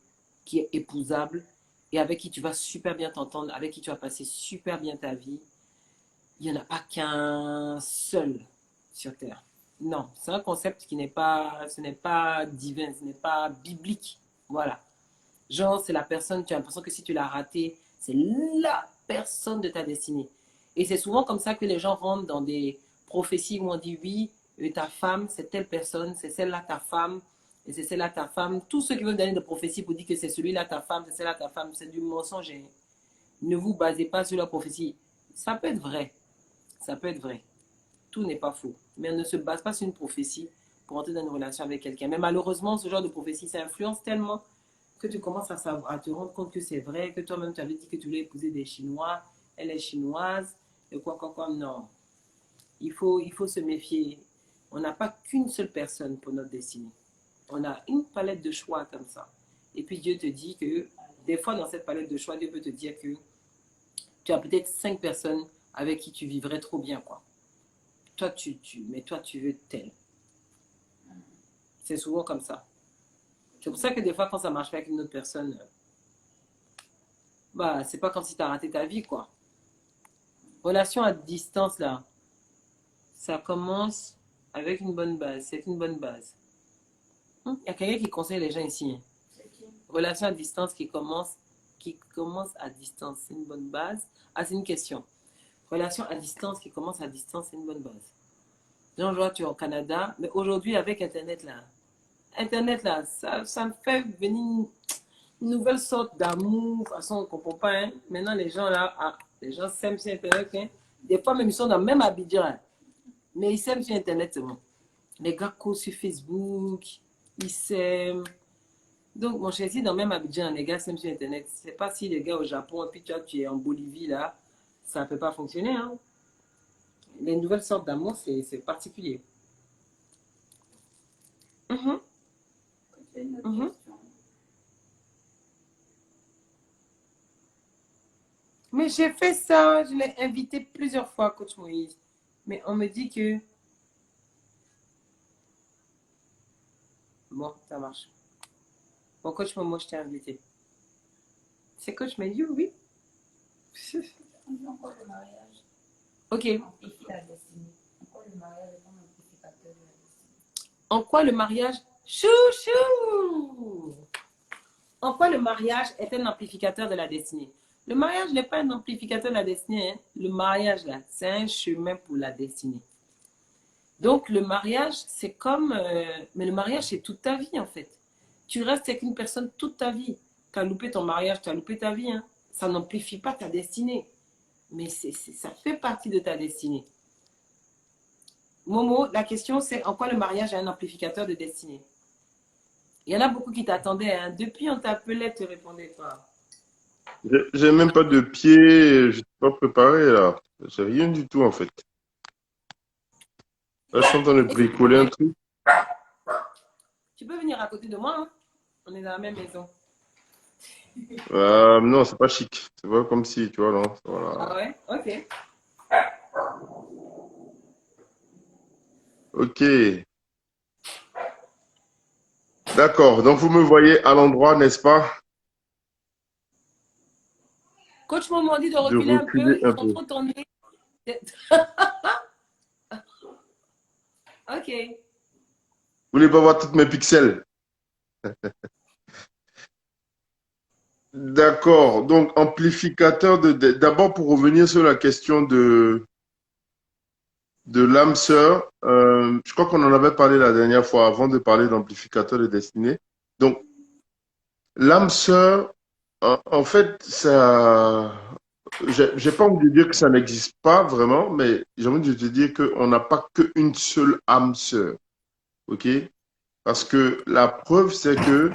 qui est épousable et avec qui tu vas super bien t'entendre, avec qui tu vas passer super bien ta vie. Il n'y en a pas qu'un seul sur terre. Non, c'est un concept qui n'est pas, ce n'est pas divin, ce n'est pas biblique. Voilà. Genre, c'est la personne, tu as l'impression que si tu l'as raté, c'est la personne de ta destinée. Et c'est souvent comme ça que les gens rentrent dans des prophéties où on dit oui, ta femme, c'est telle personne, c'est celle-là ta femme, et c'est celle-là ta femme. Tous ceux qui veulent donner des prophéties pour dire que c'est celui-là ta femme, c'est celle-là ta femme, c'est du mensonge. Ne vous basez pas sur la prophétie. Ça peut être vrai, ça peut être vrai. Tout n'est pas faux. Mais on ne se base pas sur une prophétie pour entrer dans une relation avec quelqu'un. Mais malheureusement, ce genre de prophétie, ça influence tellement que tu commences à, savoir, à te rendre compte que c'est vrai, que toi-même tu avais dit que tu voulais épouser des Chinois, elle est chinoise, et quoi, non. Il faut se méfier. On n'a pas qu'une seule personne pour notre destinée. On a une palette de choix comme ça. Et puis Dieu te dit que, des fois dans cette palette de choix, Dieu peut te dire que tu as peut-être 5 personnes avec qui tu vivrais trop bien, quoi. Mais toi, tu veux tel. C'est souvent comme ça. C'est pour ça que des fois, quand ça marche pas avec une autre personne, bah, c'est pas comme si tu as raté ta vie, quoi. Relation à distance, là, ça commence avec une bonne base. C'est une bonne base. Il y a quelqu'un qui conseille les gens ici. Hein. Relation à distance qui commence à distance, c'est une bonne base. Ah, c'est une question. Relation à distance qui commence à distance, c'est une bonne base. Genre, je vois, tu es au Canada, mais aujourd'hui, avec Internet, là, ça me fait venir une nouvelle sorte d'amour. De toute façon, on ne comprend pas. Hein. Maintenant, les gens, là, les gens s'aiment sur Internet. Hein. Des fois, même, ils sont dans le même Abidjan. Hein. Mais ils s'aiment sur Internet, c'est bon. Les gars causent sur Facebook, ils s'aiment. Donc, mon chéri, dans le même Abidjan, les gars s'aiment sur Internet. C'est pas si les gars au Japon, et puis tu es en Bolivie, là, ça ne peut pas fonctionner. Hein. Les nouvelles sortes d'amour, c'est particulier. Mhm, mhm. Mais j'ai fait ça, je l'ai invité plusieurs fois, coach Moïse. Mais on me dit que... Bon, ça marche. Bon, coach Momo, je t'ai invité. C'est coach Moïse, oui. Encore le mariage Ok. amplifie la destinée. Encore le mariage est un amplificateur de la destinée. En quoi le mariage... Chouchou! En quoi le mariage est un amplificateur de la destinée? Le mariage n'est pas un amplificateur de la destinée. Hein. Le mariage, là, c'est un chemin pour la destinée. Donc, le mariage, c'est comme... mais le mariage, c'est toute ta vie, en fait. Tu restes avec une personne toute ta vie. Tu as loupé ton mariage, tu as loupé ta vie. Hein. Ça n'amplifie pas ta destinée. Mais ça fait partie de ta destinée. Momo, la question, c'est en quoi le mariage est un amplificateur de destinée? Il y en a beaucoup qui t'attendaient. Hein. Depuis, on t'appelait, tu répondais pas. J'ai même pas de pied, je suis pas préparé là. J'ai rien du tout en fait. Là, je suis en train de bricoler un truc. Tu peux venir à côté de moi. Hein. On est dans la même maison. Non, c'est pas chic. C'est pas comme si, tu vois, non. Voilà. Ah ouais? Ok. Ok. D'accord. Donc, vous me voyez à l'endroit, n'est-ce pas? Coach Momo dit de De reculer un peu. reculer Ils un sont peu. trop tendus. Ok. Vous voulez pas voir toutes mes pixels? D'accord. Donc, amplificateur d'abord, pour revenir sur la question de l'âme sœur, je crois qu'on en avait parlé la dernière fois avant de parler d'amplificateur de destinée. Donc, l'âme sœur, en fait, ça, j'ai pas envie de dire que ça n'existe pas vraiment, mais j'ai envie de te dire qu'on n'a pas qu'une seule âme sœur, ok? Parce que la preuve, c'est que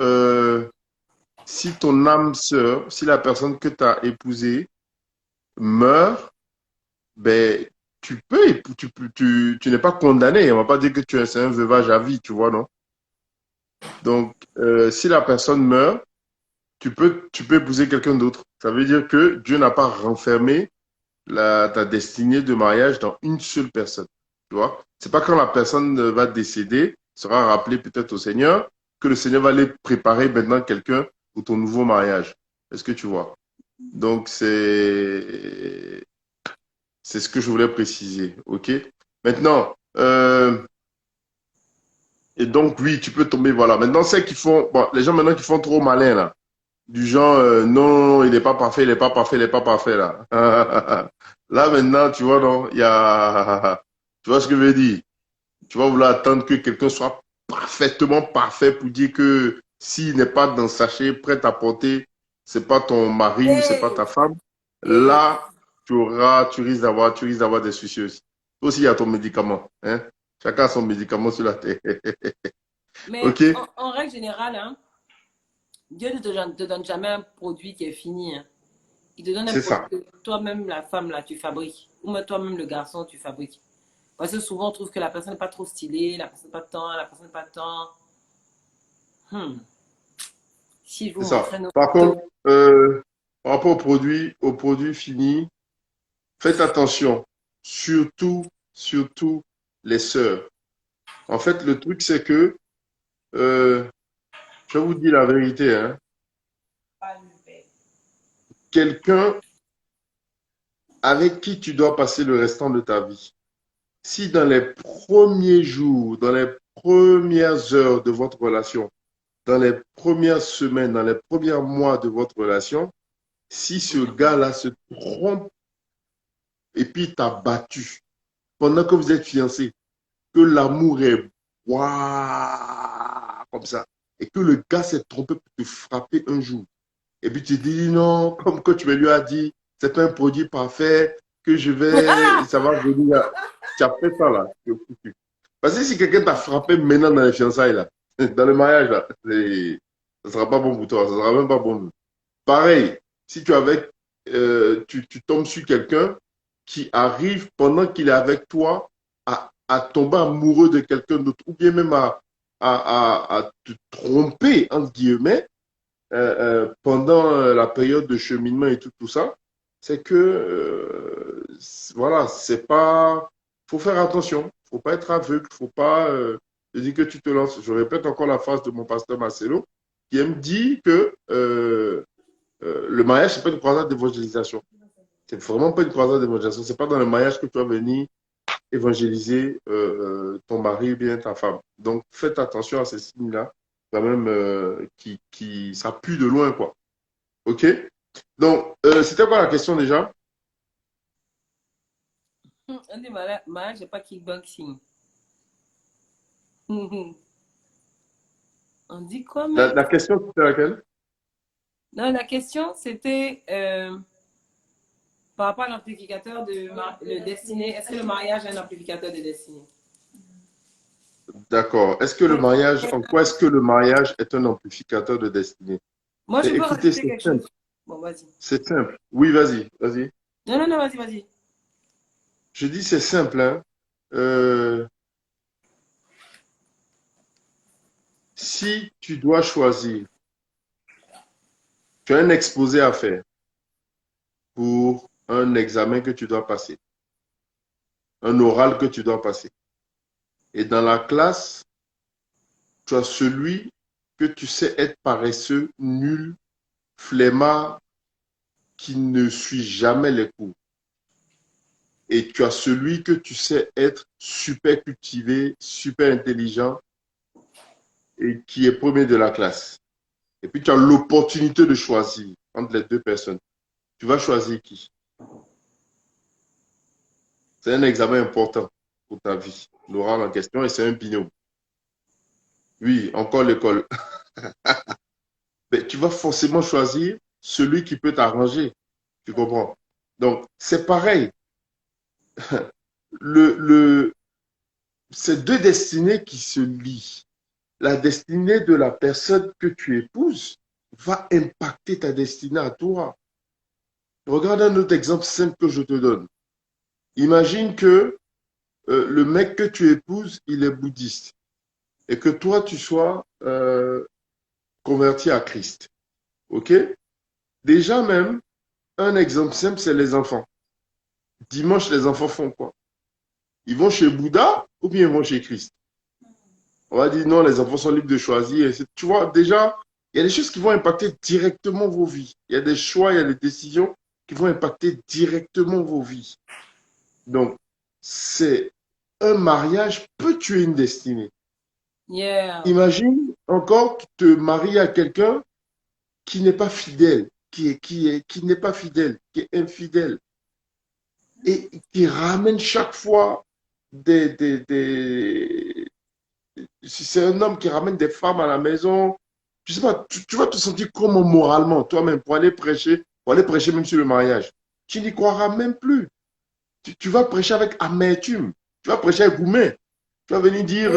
euh, si ton âme sœur, si la personne que tu as épousée meurt, ben, tu n'es pas condamné. On va pas dire que c'est un veuvage à vie, tu vois, non? Donc, si la personne meurt, tu peux épouser quelqu'un d'autre. Ça veut dire que Dieu n'a pas renfermé ta destinée de mariage dans une seule personne. Tu vois? C'est pas quand la personne va décéder, sera rappelée peut-être au Seigneur, que le Seigneur va aller préparer maintenant quelqu'un pour ton nouveau mariage. Est-ce que tu vois? Donc, c'est ce que je voulais préciser. OK? Maintenant, et donc, oui, tu peux tomber, voilà. Maintenant, c'est qu'ils font, bon, les gens maintenant qui font trop malin, là. Du genre, non, il n'est pas parfait, il n'est pas parfait, il n'est pas parfait, là. Là, maintenant, tu vois, non, il y a, tu vois ce que je veux dire? Tu vas vouloir attendre que quelqu'un soit parfaitement parfait pour dire que s'il n'est pas dans le sachet, prêt à porter, c'est pas ton mari ou c'est pas ta Hey, femme. hey. Là, tu risques d'avoir des soucis aussi. Toi aussi, il y a ton médicament, hein. Chacun a son médicament sur la tête. Mais OK? en règle générale, hein, Dieu ne te donne jamais un produit qui est fini, hein. Il te donne un C'est produit ça. que toi-même, la femme, là, tu fabriques. Ou même toi-même, le garçon, tu fabriques. Parce que souvent, on trouve que la personne n'est pas trop stylée, la personne n'a pas de temps, la personne n'a pas de temps. Hmm. Si je vous C'est ça. montrais nos Par photos. contre, par rapport au produit fini, faites attention. Surtout, surtout les sœurs. En fait, le truc, c'est que, euh, je vous dis la vérité, hein, quelqu'un avec qui tu dois passer le restant de ta vie, si dans les premiers jours, dans les premières heures de votre relation, dans les premières semaines, dans les premiers mois de votre relation, si ce gars-là se trompe et puis t'a battu pendant que vous êtes fiancés, que l'amour est waouh, comme ça, et que le gars s'est trompé pour te frapper un jour, et puis tu dis non, comme que tu me lui as dit, c'est pas un produit parfait, que je vais, ça va venir. Tu as fait ça là, tu es foutu. Parce que si quelqu'un t'a frappé maintenant dans les fiançailles là, dans le mariage là, ça sera pas bon pour toi, ça sera même pas bon. Pareil, si tu tombes sur quelqu'un qui arrive pendant qu'il est avec toi à tomber amoureux de quelqu'un d'autre, ou bien même à te tromper, entre guillemets, pendant la période de cheminement et tout ça, c'est que, voilà, c'est pas, faut faire attention, faut pas être aveugle, faut pas, te dire que tu te lances. Je répète encore la phrase de mon pasteur Marcelo, qui me dit que, le mariage, c'est pas une croisade d'évangélisation. C'est vraiment pas une croisade d'évangélisation. C'est pas dans le mariage que tu vas venir évangéliser ton mari ou bien ta femme. Donc, faites attention à ces signes-là, quand même, ça pue de loin, quoi. OK? Donc, c'était quoi la question déjà? On dit mariage, c'est pas kickboxing. On dit quoi, La, mec? la question, c'était laquelle? Non, la question, c'était par rapport à l'amplificateur de destinée. Est-ce que le mariage est un amplificateur de destinée? D'accord. En quoi est-ce que le mariage est un amplificateur de destinée? Moi, Mais je peux écoutez, rajouter c'est quelque simple. chose. Bon, vas-y. C'est simple. Oui, vas-y, vas-y. Non, non, non, vas-y, vas-y. Je dis c'est simple, hein. Euh, Si tu dois choisir, tu as un exposé à faire pour un examen que tu dois passer, un oral que tu dois passer. Et dans la classe, tu as celui que tu sais être paresseux, nul, flemmard, qui ne suit jamais les cours. Et tu as celui que tu sais être super cultivé, super intelligent et qui est premier de la classe. Et puis tu as l'opportunité de choisir entre les deux personnes. Tu vas choisir qui? C'est un examen important pour ta vie. L'oral en question et c'est un binôme. Oui, encore l'école. Mais tu vas forcément choisir celui qui peut t'arranger. Tu comprends? Donc, c'est pareil. Le, le, c'est deux destinées qui se lient. La destinée de la personne que tu épouses va impacter ta destinée à toi. Regarde un autre exemple simple que je te donne. Imagine que le mec que tu épouses, il est bouddhiste et que toi, tu sois converti à Christ. OK? Déjà même, un exemple simple, c'est les enfants. Dimanche, les enfants font quoi? Ils vont chez Bouddha ou bien ils vont chez Christ? On va dire non, les enfants sont libres de choisir. Tu vois, déjà, il y a des choses qui vont impacter directement vos vies. Il y a des choix, il y a des décisions qui vont impacter directement vos vies. Donc, c'est un mariage peut tuer une destinée. Yeah. Imagine encore que tu te maries à quelqu'un qui n'est pas fidèle, qui n'est pas fidèle, qui est infidèle et qui ramène chaque fois des, si c'est un homme qui ramène des femmes à la maison, je sais pas, tu vas te sentir comment moralement, toi-même, pour aller prêcher même sur le mariage. Tu n'y croiras même plus. Tu vas prêcher avec amertume. Tu vas prêcher avec gourmet. Tu vas venir dire,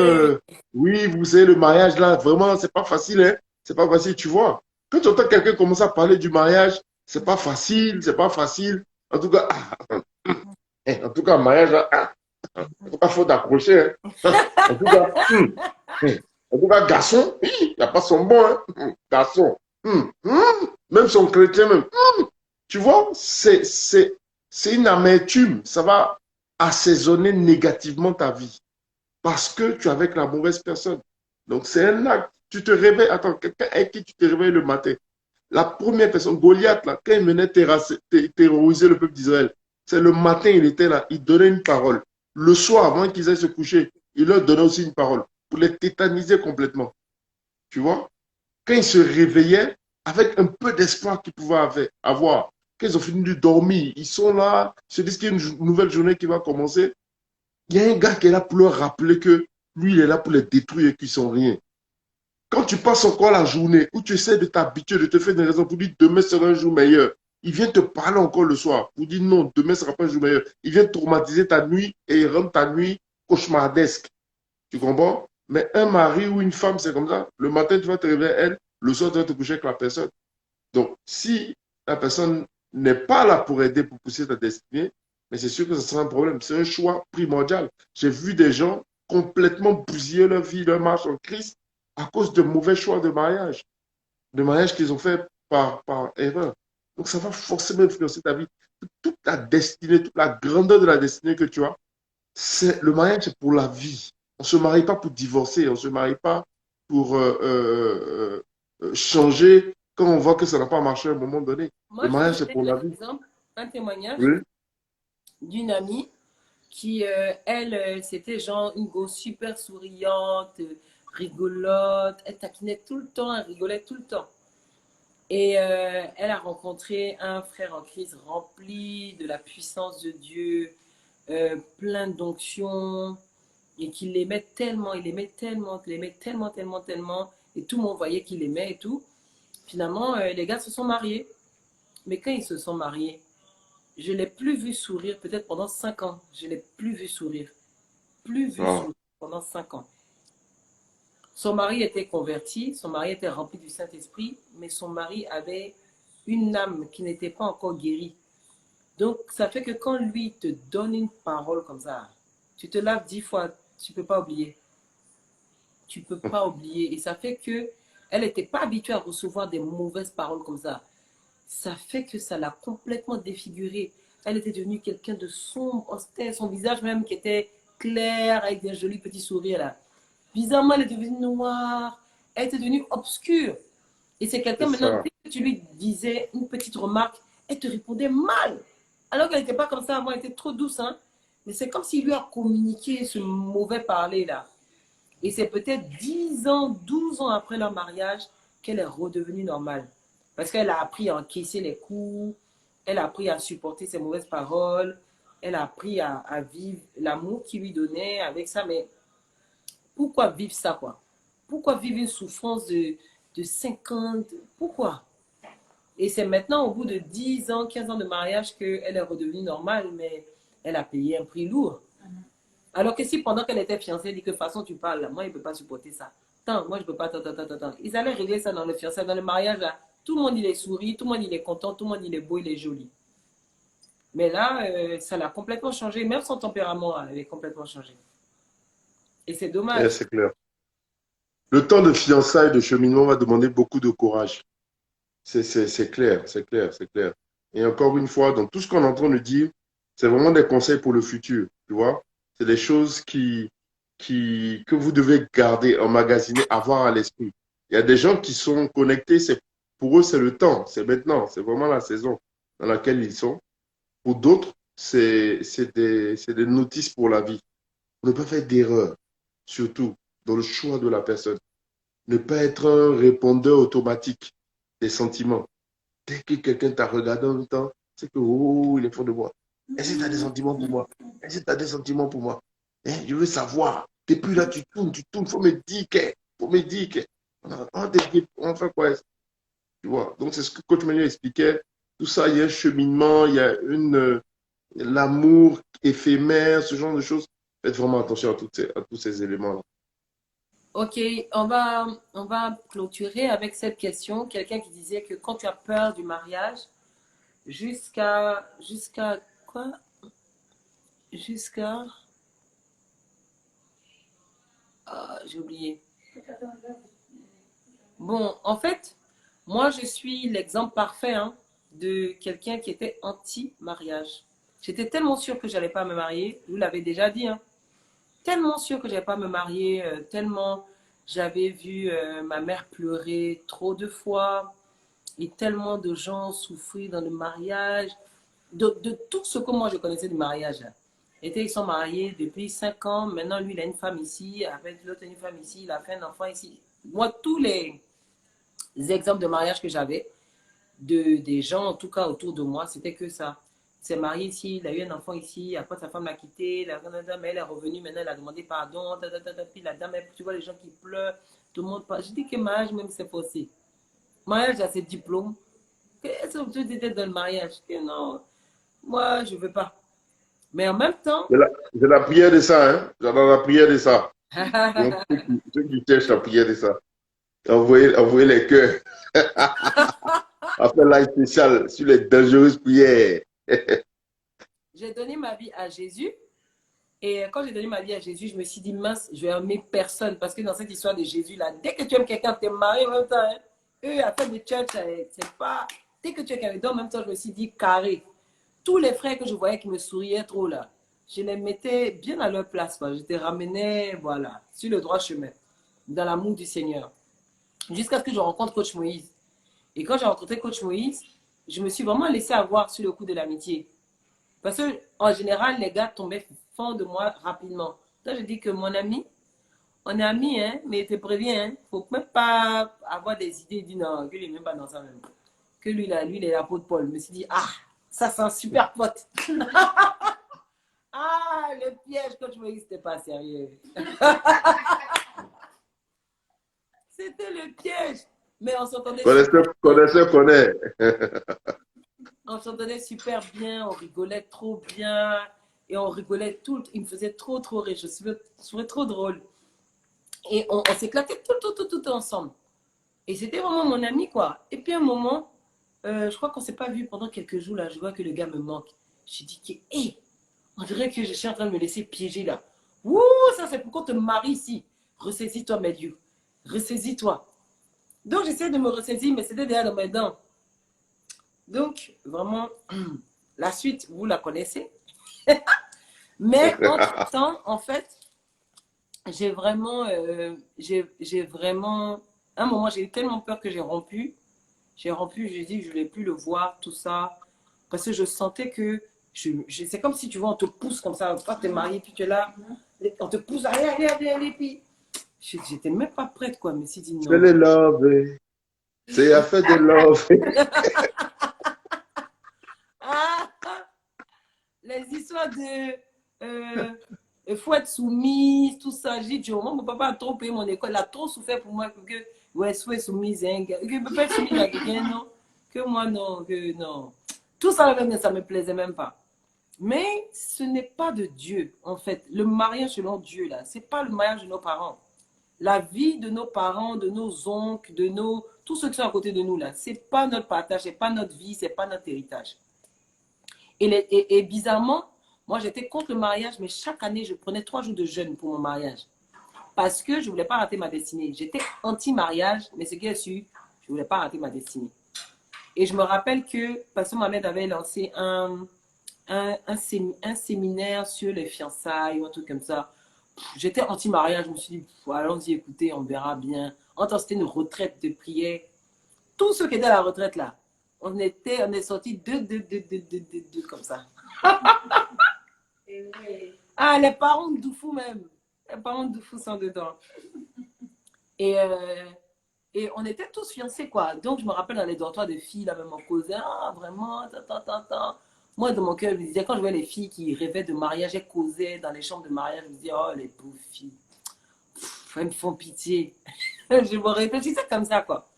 Oui. oui, vous savez, le mariage là, vraiment, c'est pas facile, hein. C'est pas facile, tu vois. Quand tu entends quelqu'un commencer à parler du mariage, c'est pas facile, c'est pas facile. En tout cas, en tout cas, mariage là, en tout cas, faut d'accrocher, hein. En tout cas, en tout cas, garçon, il n'a pas son bon, hein. Garçon. Même son chrétien, même. Tu vois, c'est une amertume. Ça va assaisonner négativement ta vie parce que tu es avec la mauvaise personne. Donc, c'est un acte. Tu te réveilles, attends, quelqu'un avec qui tu te réveilles le matin. La première personne, Goliath, là, quand il venait terroriser le peuple d'Israël, c'est le matin, il était là, il donnait une parole. Le soir, avant qu'ils aillent se coucher, il leur donnait aussi une parole pour les tétaniser complètement. Tu vois? Quand ils se réveillaient, avec un peu d'espoir qu'ils pouvaient avoir, quand ils ont fini de dormir, ils sont là, ils se disent qu'il y a une nouvelle journée qui va commencer. Il y a un gars qui est là pour leur rappeler que lui, il est là pour les détruire et qu'ils sont rien. Quand tu passes encore la journée où tu essaies de t'habituer, de te faire des raisons pour dire demain sera un jour meilleur, il vient te parler encore le soir pour dire non, demain ne sera pas un jour meilleur. Il vient traumatiser ta nuit et il rend ta nuit cauchemardesque. Tu comprends? Mais un mari ou une femme, c'est comme ça. Le matin, tu vas te réveiller elle, le soir, tu vas te coucher avec la personne. Donc, si la personne n'est pas là pour aider, pour pousser ta destinée, mais c'est sûr que ce sera un problème. C'est un choix primordial. J'ai vu des gens complètement bousiller leur vie, leur marche en Christ à cause de mauvais choix de mariage qu'ils ont fait par erreur. Donc, ça va forcément influencer ta vie. Toute ta destinée, toute la grandeur de la destinée que tu as, le mariage, c'est pour la vie. On ne se marie pas pour divorcer, on ne se marie pas pour changer quand on voit que ça n'a pas marché à un moment donné. Le Moi, je peux mariage, c'est donner pour la un vie. exemple, un témoignage Oui. d'une amie qui, elle, c'était genre une go super souriante, rigolote, elle taquinait tout le temps, elle rigolait tout le temps. Et elle a rencontré un frère en Christ rempli de la puissance de Dieu, plein d'onction, et qu'il l'aimait tellement, il l'aimait tellement, il l'aimait tellement, tellement, tellement, et tout le monde voyait qu'il l'aimait et tout. Finalement, les gars se sont mariés. Mais quand ils se sont mariés, je ne l'ai plus vu sourire, peut-être pendant 5 ans. Je ne l'ai plus vu sourire. Plus vu Ah, sourire pendant 5 ans. Son mari était converti, son mari était rempli du Saint-Esprit, mais son mari avait une âme qui n'était pas encore guérie. Donc, ça fait que quand lui te donne une parole comme ça, tu te laves 10 fois, tu ne peux pas oublier. Tu ne peux pas oublier. Et ça fait que elle n'était pas habituée à recevoir des mauvaises paroles comme ça. Ça fait que ça l'a complètement défigurée. Elle était devenue quelqu'un de sombre, austère, son visage même qui était clair, avec des jolis petits sourires là. Bizarrement, elle est devenue noire, elle était devenue obscure. Et c'est c'est quelqu'un maintenant, ça. dès que tu lui disais une petite remarque, elle te répondait mal. Alors qu'elle n'était pas comme ça avant, elle était trop douce. Hein? Mais c'est comme s'il lui a communiqué ce mauvais parler là. Et c'est peut-être 10 ans, 12 ans après leur mariage qu'elle est redevenue normale. Parce qu'elle a appris à encaisser les coups, elle a appris à supporter ses mauvaises paroles, elle a appris à vivre l'amour qu'il lui donnait avec ça. Mais pourquoi vivre ça, quoi? Pourquoi vivre une souffrance de 50? Pourquoi? Et c'est maintenant, au bout de 10 ans, 15 ans de mariage, qu'elle est redevenue normale, mais elle a payé un prix lourd. Alors que si pendant qu'elle était fiancée, elle dit que de toute façon tu parles, moi je ne peux pas supporter ça. Tant, moi je ne peux pas, tant. Ils allaient régler ça dans le fiançailles, dans le mariage, là. Tout le monde il est souri, tout le monde il est content, tout le monde il est beau, il est joli. Mais là, ça l'a complètement changé, même son tempérament avait complètement changé. Et c'est dommage. C'est clair. Le temps de fiançailles, de cheminement va demander beaucoup de courage. C'est clair, c'est clair, c'est clair. Et encore une fois, dans tout ce qu'on est en train de dire, c'est vraiment des conseils pour le futur, tu vois. C'est des choses que vous devez garder, emmagasiner, avoir à l'esprit. Il y a des gens qui sont connectés, pour eux, c'est le temps, c'est maintenant, c'est vraiment la saison dans laquelle ils sont. Pour d'autres, c'est des notices pour la vie. Ne pas faire d'erreur, surtout dans le choix de la personne. Ne pas être un répondeur automatique des sentiments. Dès que quelqu'un t'a regardé en même temps, c'est que, oh, il est fort de moi. Est-ce que tu as des sentiments pour moi? Est-ce que tu as des sentiments pour moi? Hein, je veux savoir. Depuis là, tu tournes. Il faut me dire que. Faut me dire que. On fait quoi? Tu vois? Donc, c'est ce que Coach Menu expliquait. Tout ça, il y a un cheminement, il y a l'amour éphémère, ce genre de choses. Faites vraiment attention à tous ces éléments-là. Ok, on va clôturer avec cette question. Quelqu'un qui disait que quand tu as peur du mariage, jusqu'à quoi? Jusqu'à... j'ai oublié. Bon, en fait, moi, je suis l'exemple parfait de quelqu'un qui était anti-mariage. J'étais tellement sûre que je n'allais pas me marier. Je vous l'avais déjà dit. Tellement sûre que je n'allais pas me marier. Tellement j'avais vu ma mère pleurer trop de fois. Et tellement de gens souffrir dans le mariage. De tout ce que moi, je connaissais du mariage. Ils sont mariés depuis 5 ans. Maintenant, lui, il a une femme ici. Avec l'autre, une femme ici. Il a fait un enfant ici. Moi, tous les exemples de mariage que j'avais, des gens, en tout cas, autour de moi, c'était que ça. Il s'est marié ici, il a eu un enfant ici, après sa femme l'a quitté, mais elle est revenue, maintenant elle a demandé pardon, puis la dame, tu vois les gens qui pleurent, tout le monde parle. Je dis que mariage, même, c'est possible. Mariage a ses diplômes. Qu'est-ce que tu étais dans le mariage? Que non, moi, je ne veux pas. Mais en même temps... J'ai la prière de ça, hein. J'adore la prière de ça. Donc, ceux qui cherchent la prière de ça, envoyez les cœurs. Après live spécial sur les dangereuses prières. J'ai donné ma vie à Jésus. Et quand j'ai donné ma vie à Jésus, je me suis dit, mince, je vais aimer personne. Parce que dans cette histoire de Jésus-là, dès que tu aimes quelqu'un, tu es marié en même temps. Eux, à faire des church, c'est pas... Dès que tu es quelqu'un, en même temps, je me suis dit, carré. Tous les frères que je voyais qui me souriaient trop là, je les mettais bien à leur place. Quoi. Je les ramenais, voilà, sur le droit chemin, dans l'amour du Seigneur. Jusqu'à ce que je rencontre Coach Moïse. Et quand j'ai rencontré Coach Moïse, je me suis vraiment laissé avoir sur le coup de l'amitié. Parce qu'en général, les gars tombaient fond de moi rapidement. Donc, je dis que mon ami, on est amis, hein, mais je te préviens, il ne faut même pas avoir des idées. Il dit non, que lui, il n'est même pas dans ça même. Que lui, là, lui, il est l'apôtre Paul. Je me suis dit, ah, ça, c'est un super pote. Ah, le piège, Coach Moïse, c'était pas sérieux. C'était le piège. Mais on s'entendait Connaît. On s'entendait super bien, on rigolait trop bien. Et on rigolait tout. Il me faisait trop rire. Je trouvais trop drôle. Et on s'éclatait tout ensemble. Et c'était vraiment mon ami, quoi. Et puis un moment, je crois qu'on ne s'est pas vu pendant quelques jours, là. Je vois que le gars me manque. J'ai dit, hé, on dirait que je suis en train de me laisser piéger, là. Ouh, ça c'est pourquoi te maries ici. Ressaisis-toi, mes dieux. Ressaisis-toi. Donc, j'essayais de me ressaisir, mais c'était déjà dans mes dents. Donc, vraiment, la suite, vous la connaissez. Mais entre-temps, en fait, j'ai vraiment, à un moment, j'ai eu tellement peur que j'ai rompu. J'ai dit que je ne voulais plus le voir, tout ça. Parce que je sentais que, c'est comme si, tu vois, on te pousse comme ça. Quand tu es marié, puis tu es là, on te pousse, allez, puis... J'étais même pas prête, quoi. Mais si dit non. C'est le love. C'est affaire de love. Les histoires de Il faut être soumise, tout ça. J'ai dit, moi, mon papa a trop payé mon école, il a trop souffert pour moi que ouais, sois soumise à un gars. Que je ne peux pas être soumise à quelqu'un, non. Que moi, non, que non. Tout ça, même, ça ne me plaisait même pas. Mais ce n'est pas de Dieu, en fait. Le mariage selon Dieu, là, ce n'est pas le mariage de nos parents. La vie de nos parents, de nos oncles, de nos... tous ceux qui sont à côté de nous, là, ce n'est pas notre partage, ce n'est pas notre vie, ce n'est pas notre héritage. Et bizarrement, moi, j'étais contre le mariage, mais chaque année, je prenais 3 jours de jeûne pour mon mariage. Parce que je ne voulais pas rater ma destinée. J'étais anti-mariage, mais ce qui est sûr, je ne voulais pas rater ma destinée. Et je me rappelle que Pasteur Mohamed avait lancé un séminaire sur les fiançailles ou un truc comme ça. J'étais anti-mariage, je me suis dit, allons-y, écoutez, on verra bien. C'était une retraite de prière. Tous ceux qui étaient à la retraite là, on est sortis deux comme ça. Ah, les parents de Doufou même. Les parents de Doufou sont dedans. Et on était tous fiancés, quoi. Donc, je me rappelle dans les dortoirs de filles, là, même on causait, ah, vraiment, Moi, dans mon cœur, je me disais, quand je voyais les filles qui rêvaient de mariage, elles causaient dans les chambres de mariage, je me disais, oh, les pauvres filles. Elles me font pitié. Je me réfléchissais comme ça, quoi.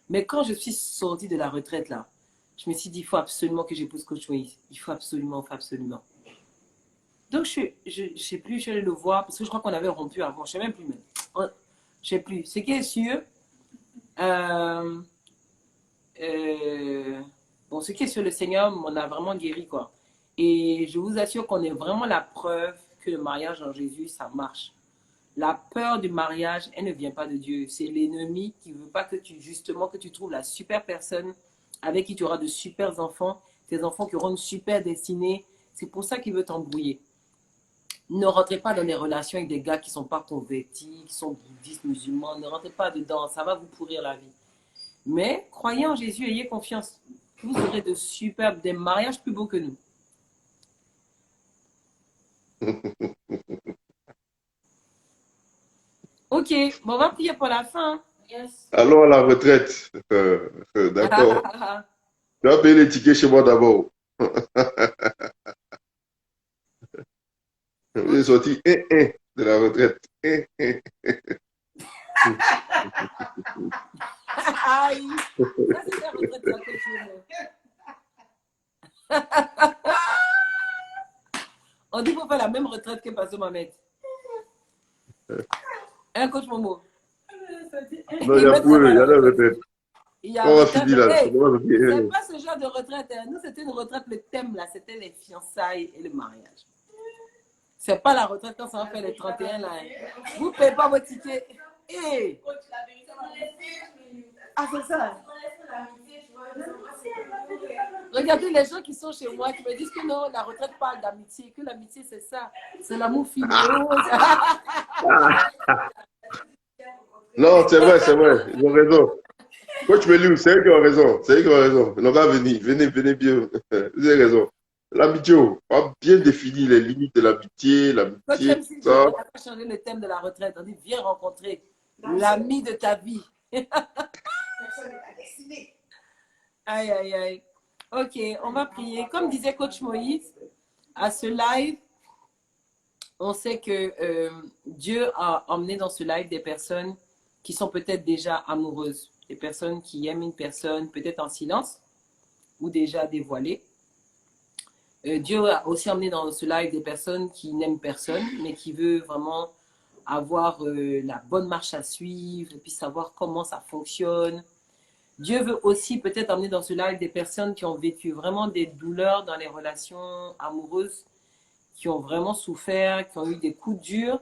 Mais quand je suis sortie de la retraite, là, je me suis dit, il faut absolument que j'épouse Coach Moïse. Il faut absolument. Donc, je ne sais plus, je suis allée le voir, parce que je crois qu'on avait rompu avant. Je ne sais même plus, même. Je ne sais plus. Ce qui est sûr, bon, ce qui est sur le Seigneur, on a vraiment guéri, quoi. Et je vous assure qu'on est vraiment la preuve que le mariage en Jésus, ça marche. La peur du mariage, elle ne vient pas de Dieu. C'est l'ennemi qui ne veut pas que tu trouves la super personne avec qui tu auras de super enfants, tes enfants qui auront une super destinée. C'est pour ça qu'il veut t'embrouiller. Ne rentrez pas dans des relations avec des gars qui ne sont pas convertis, qui sont bouddhistes, musulmans. Ne rentrez pas dedans, ça va vous pourrir la vie. Mais croyez en Jésus, ayez confiance. Vous aurez des mariages plus beaux que nous. Ok, bon, on va prier pour la fin. Yes. Allons à la retraite. D'accord. Tu vas payer les tickets chez moi d'abord. Je suis sorti de la retraite. Aïe, ça c'est la retraite de la culture. On dit qu'il faut faire la même retraite que Pasteur Mohamed. Un coach Momo. Non, il y a pour eux, il y a la retraite. Il y a On va retraite. finir là. Hey, c'est pas ce genre de retraite. Hein. Nous, c'était une retraite, le thème là, c'était les fiançailles et le mariage. C'est pas la retraite quand ça va faire les 31 là. Hein. Vous ne payez pas vos tickets. Hey. Ah, c'est ça. Regardez les gens qui sont chez moi qui me disent que non, la retraite parle d'amitié, que l'amitié c'est ça, c'est l'amour filial. Non, c'est vrai, ils ont raison. Coach Meliou, c'est eux qui ont raison, Ils n'ont qu'à venir, venez bien, vous avez raison. L'amitié, on va bien définir les limites de l'amitié, tout ça. On va pas changer le thème de la retraite, on dit viens rencontrer l'ami de ta vie. Personne n'est destiné. Aïe, aïe, aïe. Ok, on va prier. Comme disait Coach Moïse, à ce live, on sait que Dieu a emmené dans ce live des personnes qui sont peut-être déjà amoureuses, des personnes qui aiment une personne peut-être en silence ou déjà dévoilée. Dieu a aussi emmené dans ce live des personnes qui n'aiment personne, mais qui veulent vraiment avoir la bonne marche à suivre et puis savoir comment ça fonctionne. Dieu veut aussi peut-être emmener dans ce live des personnes qui ont vécu vraiment des douleurs dans les relations amoureuses, qui ont vraiment souffert, qui ont eu des coups durs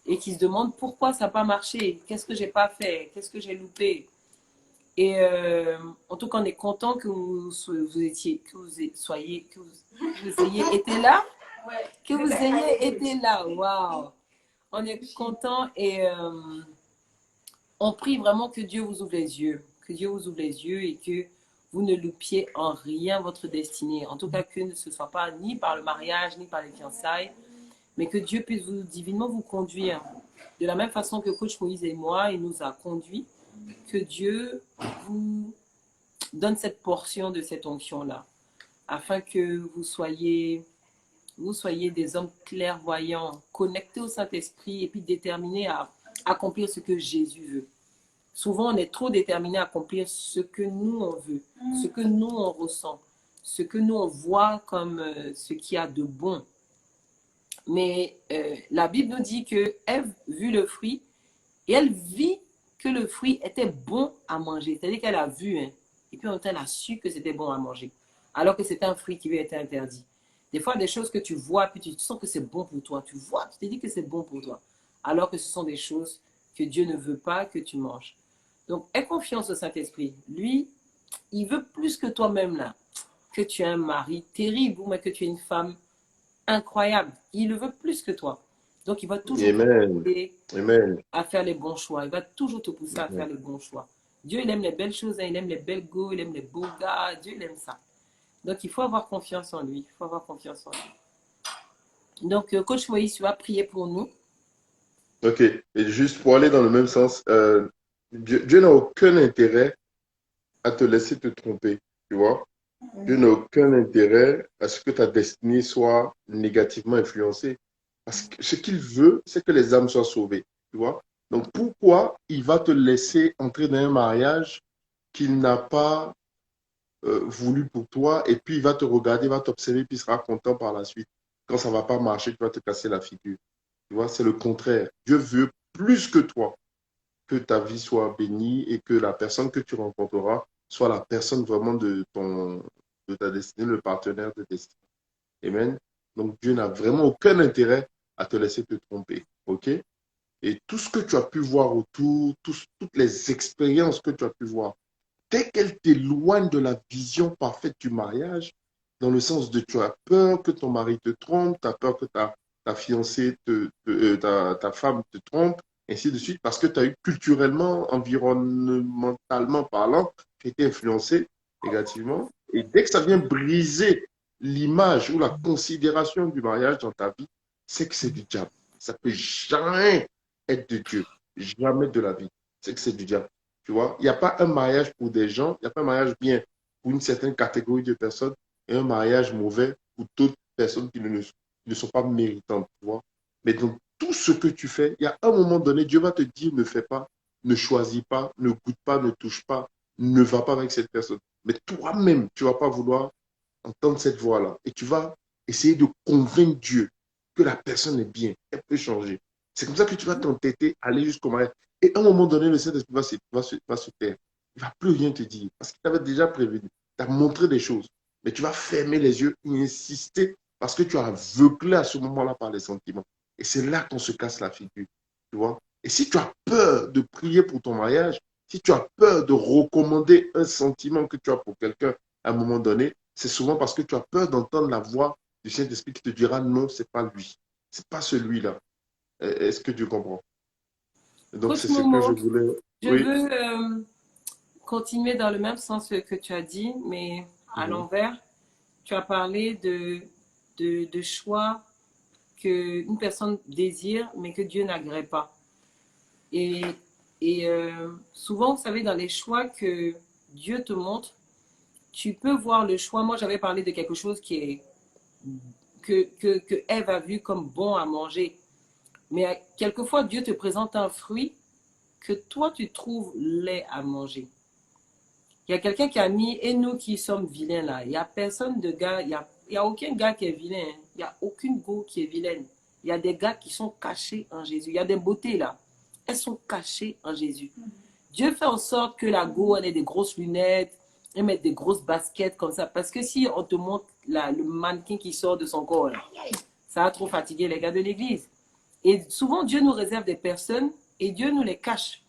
et qui se demandent pourquoi ça n'a pas marché, qu'est-ce que j'ai pas fait, qu'est-ce que j'ai loupé. Et en tout cas, on est content que vous ayez été là, que vous ayez été là. Waouh! On est content et on prie vraiment que Dieu vous ouvre les yeux. Que Dieu vous ouvre les yeux et que vous ne loupiez en rien votre destinée. En tout cas, que ce ne soit pas ni par le mariage, ni par les fiançailles, mais que Dieu puisse divinement vous conduire. De la même façon que Coach Moïse et moi, il nous a conduits, que Dieu vous donne cette portion de cette onction-là, afin que vous soyez vous soyez des hommes clairvoyants, connectés au Saint-Esprit et puis déterminés à accomplir ce que Jésus veut. Souvent, on est trop déterminé à accomplir ce que nous, on veut, ce que nous, on ressent, ce que nous, on voit comme ce qu'il y a de bon. Mais la Bible nous dit que Ève vit le fruit et elle vit que le fruit était bon à manger. C'est-à-dire qu'elle a vu, hein, et puis en même temps, elle a su que c'était bon à manger, alors que c'était un fruit qui lui était interdit. Des fois, des choses que tu vois, puis tu sens que c'est bon pour toi. Tu vois, tu te dis que c'est bon pour toi, alors que ce sont des choses que Dieu ne veut pas que tu manges. Donc, aie confiance au Saint-Esprit. Lui, il veut plus que toi-même, là, que tu aies un mari terrible, mais que tu aies une femme incroyable. Il le veut plus que toi. Donc, il va toujours te Amen. pousser Amen. à faire les bons choix. Il va toujours te pousser à Amen. faire les bons choix. Dieu, il aime les belles choses, hein. Il aime les belles go, il aime les beaux gars. Dieu, il aime ça. Donc, il faut avoir confiance en lui. Il faut avoir confiance en lui. Donc, Coach Moïse, tu vas prier pour nous. Ok. Et juste pour aller dans le même sens, Dieu n'a aucun intérêt à te laisser te tromper. Tu vois? Dieu n'a aucun intérêt à ce que ta destinée soit négativement influencée. Parce que ce qu'il veut, c'est que les âmes soient sauvées. Tu vois? Donc, pourquoi il va te laisser entrer dans un mariage qu'il n'a pas voulu pour toi et puis il va te regarder, il va t'observer puis il sera content par la suite. Quand ça ne va pas marcher, tu vas te casser la figure. Tu vois? C'est le contraire. Dieu veut plus que toi que ta vie soit bénie et que la personne que tu rencontreras soit la personne vraiment de ta destinée, le partenaire de destinée. Amen. Donc Dieu n'a vraiment aucun intérêt à te laisser te tromper. OK? Et tout ce que tu as pu voir autour, toutes les expériences que tu as pu voir, dès qu'elles t'éloignent de la vision parfaite du mariage, dans le sens de tu as peur que ton mari te trompe, tu as peur que ta fiancée, ta femme te trompe, ainsi de suite, parce que tu as eu culturellement, environnementalement parlant, tu as été influencé négativement. Et dès que ça vient briser l'image ou la considération du mariage dans ta vie, c'est que c'est du diable. Ça peut jamais être de Dieu, jamais de la vie. C'est que c'est du diable. Tu vois, il n'y a pas un mariage pour des gens, il n'y a pas un mariage bien pour une certaine catégorie de personnes et un mariage mauvais pour d'autres personnes qui ne sont pas méritantes. Tu vois. Mais donc, tout ce que tu fais, il y a un moment donné, Dieu va te dire ne fais pas, ne choisis pas, ne goûte pas, ne touche pas, ne va pas avec cette personne. Mais toi-même, tu ne vas pas vouloir entendre cette voix-là et tu vas essayer de convaincre Dieu que la personne est bien, elle peut changer. C'est comme ça que tu vas t'entêter, aller jusqu'au mariage. Et à un moment donné, le Saint-Esprit va se taire. Il ne va plus rien te dire parce qu'il t'avait déjà prévenu. Il t'a montré des choses. Mais tu vas fermer les yeux et insister parce que tu as aveuglé à ce moment-là par les sentiments. Et c'est là qu'on se casse la figure. Tu vois? Et si tu as peur de prier pour ton mariage, si tu as peur de recommander un sentiment que tu as pour quelqu'un à un moment donné, c'est souvent parce que tu as peur d'entendre la voix du Saint-Esprit qui te dira non, ce n'est pas lui. Ce n'est pas celui-là. Est-ce que tu comprends? Donc, Coach c'est ce que je Momo, voulais. je Oui. veux continuer dans le même sens que tu as dit, mais à Mhm. l'envers. Tu as parlé de choix qu'une personne désire, mais que Dieu n'agrée pas. Et, et souvent, vous savez, dans les choix que Dieu te montre, tu peux voir le choix. Moi, j'avais parlé de quelque chose que Ève a vu comme bon à manger. Mais quelquefois, Dieu te présente un fruit que toi, tu trouves laid à manger. Il y a quelqu'un qui a mis, et nous qui sommes vilains là, il n'y a personne de gars, il y a aucun gars qui est vilain, hein. Il n'y a aucune go qui est vilaine. Il y a des gars qui sont cachés en Jésus. Il y a des beautés là, elles sont cachées en Jésus. Dieu fait en sorte que la go, elle ait des grosses lunettes, elle met des grosses baskets comme ça. Parce que si on te montre le mannequin qui sort de son corps, là, ça va trop fatiguer les gars de l'église. Et souvent, Dieu nous réserve des personnes et Dieu nous les cache.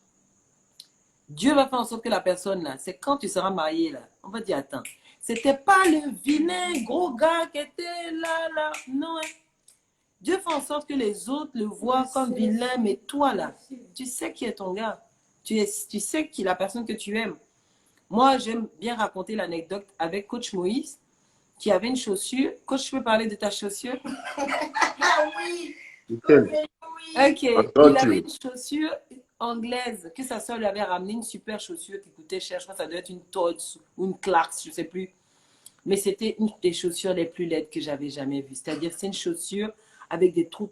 Dieu va faire en sorte que la personne là, c'est quand tu seras marié là, on va dire attends, c'était pas le vilain gros gars qui était là, non. Hein. Dieu fait en sorte que les autres le voient comme vilain, mais toi là, tu sais qui est ton gars, tu sais qui est la personne que tu aimes. Moi, j'aime bien raconter l'anecdote avec Coach Moïse, qui avait une chaussure. Coach, je peux parler de ta chaussure? Ah oui, Nickel. Ok, il avait Entendu. une chaussure anglaise que sa soeur lui avait ramené, une super chaussure qui coûtait cher. Je crois que ça doit être une Tod's ou une Clarks, je ne sais plus. Mais c'était une des chaussures les plus laides que j'avais jamais vues. C'est-à-dire, c'est une chaussure avec des trous,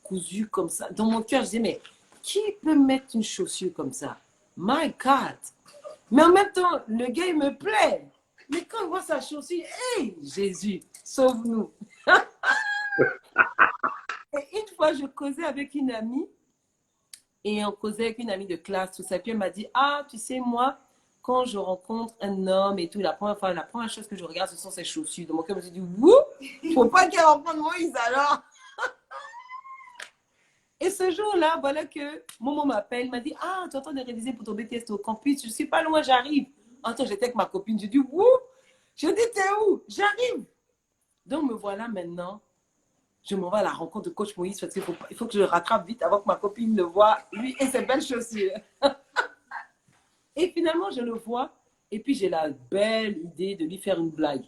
cousus comme ça. Dans mon cœur, je disais, mais qui peut mettre une chaussure comme ça? My God! Mais en même temps, le gars, il me plaît. Mais quand il voit sa chaussure, hey, Jésus, sauve-nous. Et une fois, je causais avec une amie, et on causait avec une amie de classe, tout ça. Puis elle m'a dit, ah, tu sais, moi, quand je rencontre un homme et tout, la première chose que je regarde, ce sont ses chaussures. Donc, mon cœur me dit, wouh, faut pas qu'elle rencontre Moïse alors. Et ce jour-là, voilà que Momo m'appelle, m'a dit, ah, tu es en train de réviser pour ton BTS au campus, je suis pas loin, j'arrive. Attends, j'étais avec ma copine, je dis, wouh, je dis, t'es où? J'arrive. Donc, me voilà maintenant. Je m'en vais à la rencontre de coach Moïse parce qu'il faut que je le rattrape vite avant que ma copine le voie, lui et ses belles chaussures. Et finalement, je le vois et puis j'ai la belle idée de lui faire une blague.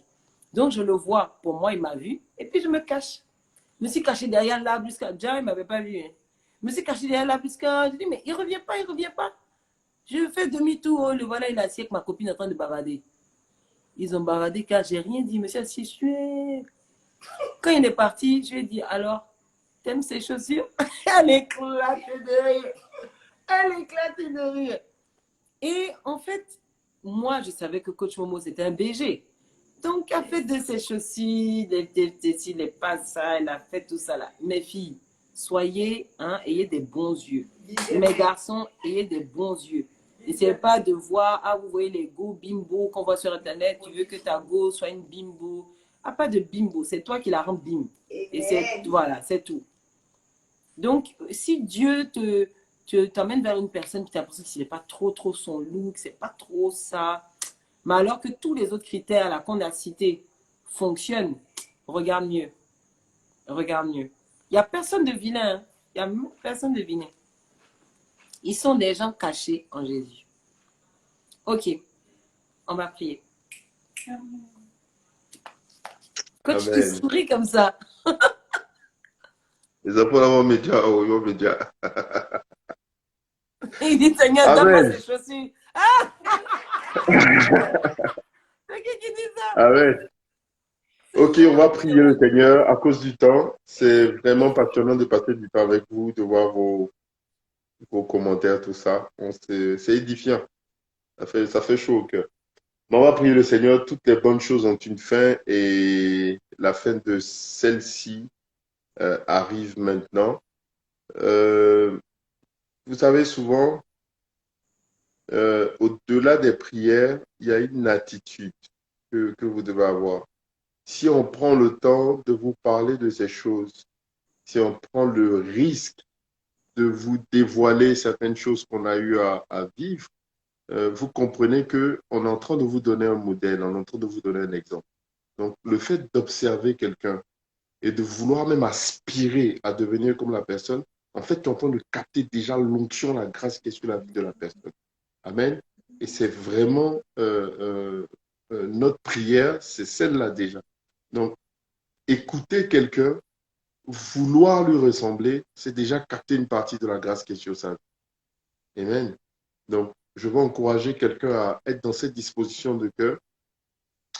Donc, je le vois. Pour moi, il m'a vu et puis je me cache. Je me suis caché derrière l'arbre jusqu'à... Déjà, il ne m'avait pas vu. Hein. Je me suis caché derrière l'arbre jusqu'à... Je dis, mais il ne revient pas, il ne revient pas. Je fais demi-tour. Oh, le voilà, il est assis avec ma copine en train de bavarder. Ils ont bavardé car j'ai rien dit. Monsieur assis, je suis... Quand il est parti, je lui ai dit, alors, t'aimes ces chaussures? Elle éclate de rire. Elle éclate de rire. Et en fait, moi, je savais que coach Momo, c'était un BG. Donc, elle a fait de ses chaussures, des pas ça, elle a fait tout ça là. Mes filles, soyez, ayez des bons yeux. Mes garçons, ayez des bons yeux. N'essayez pas de voir, ah, vous voyez les go bimbo qu'on voit sur Internet, tu veux que ta go soit une bimbo. Ah, pas de bimbo, c'est toi qui la rends bim. Et c'est, voilà, c'est tout. Donc, si Dieu t'emmène vers une personne qui t'a l'impression que ce n'est pas trop son look, c'est pas trop ça, mais alors que tous les autres critères là qu'on a cités fonctionnent, regarde mieux. Regarde mieux. Il n'y a personne de vilain. Hein? Il n'y a personne de vilain. Ils sont des gens cachés en Jésus. Ok, on va prier. Coach, tu Amen. souris comme ça. Les enfants d'avant média, oh, yo, média. Il dit, Seigneur, donne-moi Amen. ces chaussures. Ah! C'est qui dit ça? Amen. Ok, on va prier le Seigneur à cause du temps. C'est vraiment passionnant de passer du temps avec vous, de voir vos commentaires, tout ça. C'est édifiant. Ça fait chaud au cœur. Mais on va prier le Seigneur. Toutes les bonnes choses ont une fin et la fin de celle-ci arrive maintenant. Vous savez, souvent, au-delà des prières, il y a une attitude que vous devez avoir. Si on prend le temps de vous parler de ces choses, si on prend le risque de vous dévoiler certaines choses qu'on a eu à vivre, vous comprenez qu'on est en train de vous donner un modèle, on est en train de vous donner un exemple. Donc, le fait d'observer quelqu'un et de vouloir même aspirer à devenir comme la personne, en fait, tu es en train de capter déjà l'onction, la grâce qui est sur la vie de la personne. Amen. Et c'est vraiment notre prière, c'est celle-là déjà. Donc, écouter quelqu'un, vouloir lui ressembler, c'est déjà capter une partie de la grâce qui est sur sa vie. Amen. Donc, je veux encourager quelqu'un à être dans cette disposition de cœur.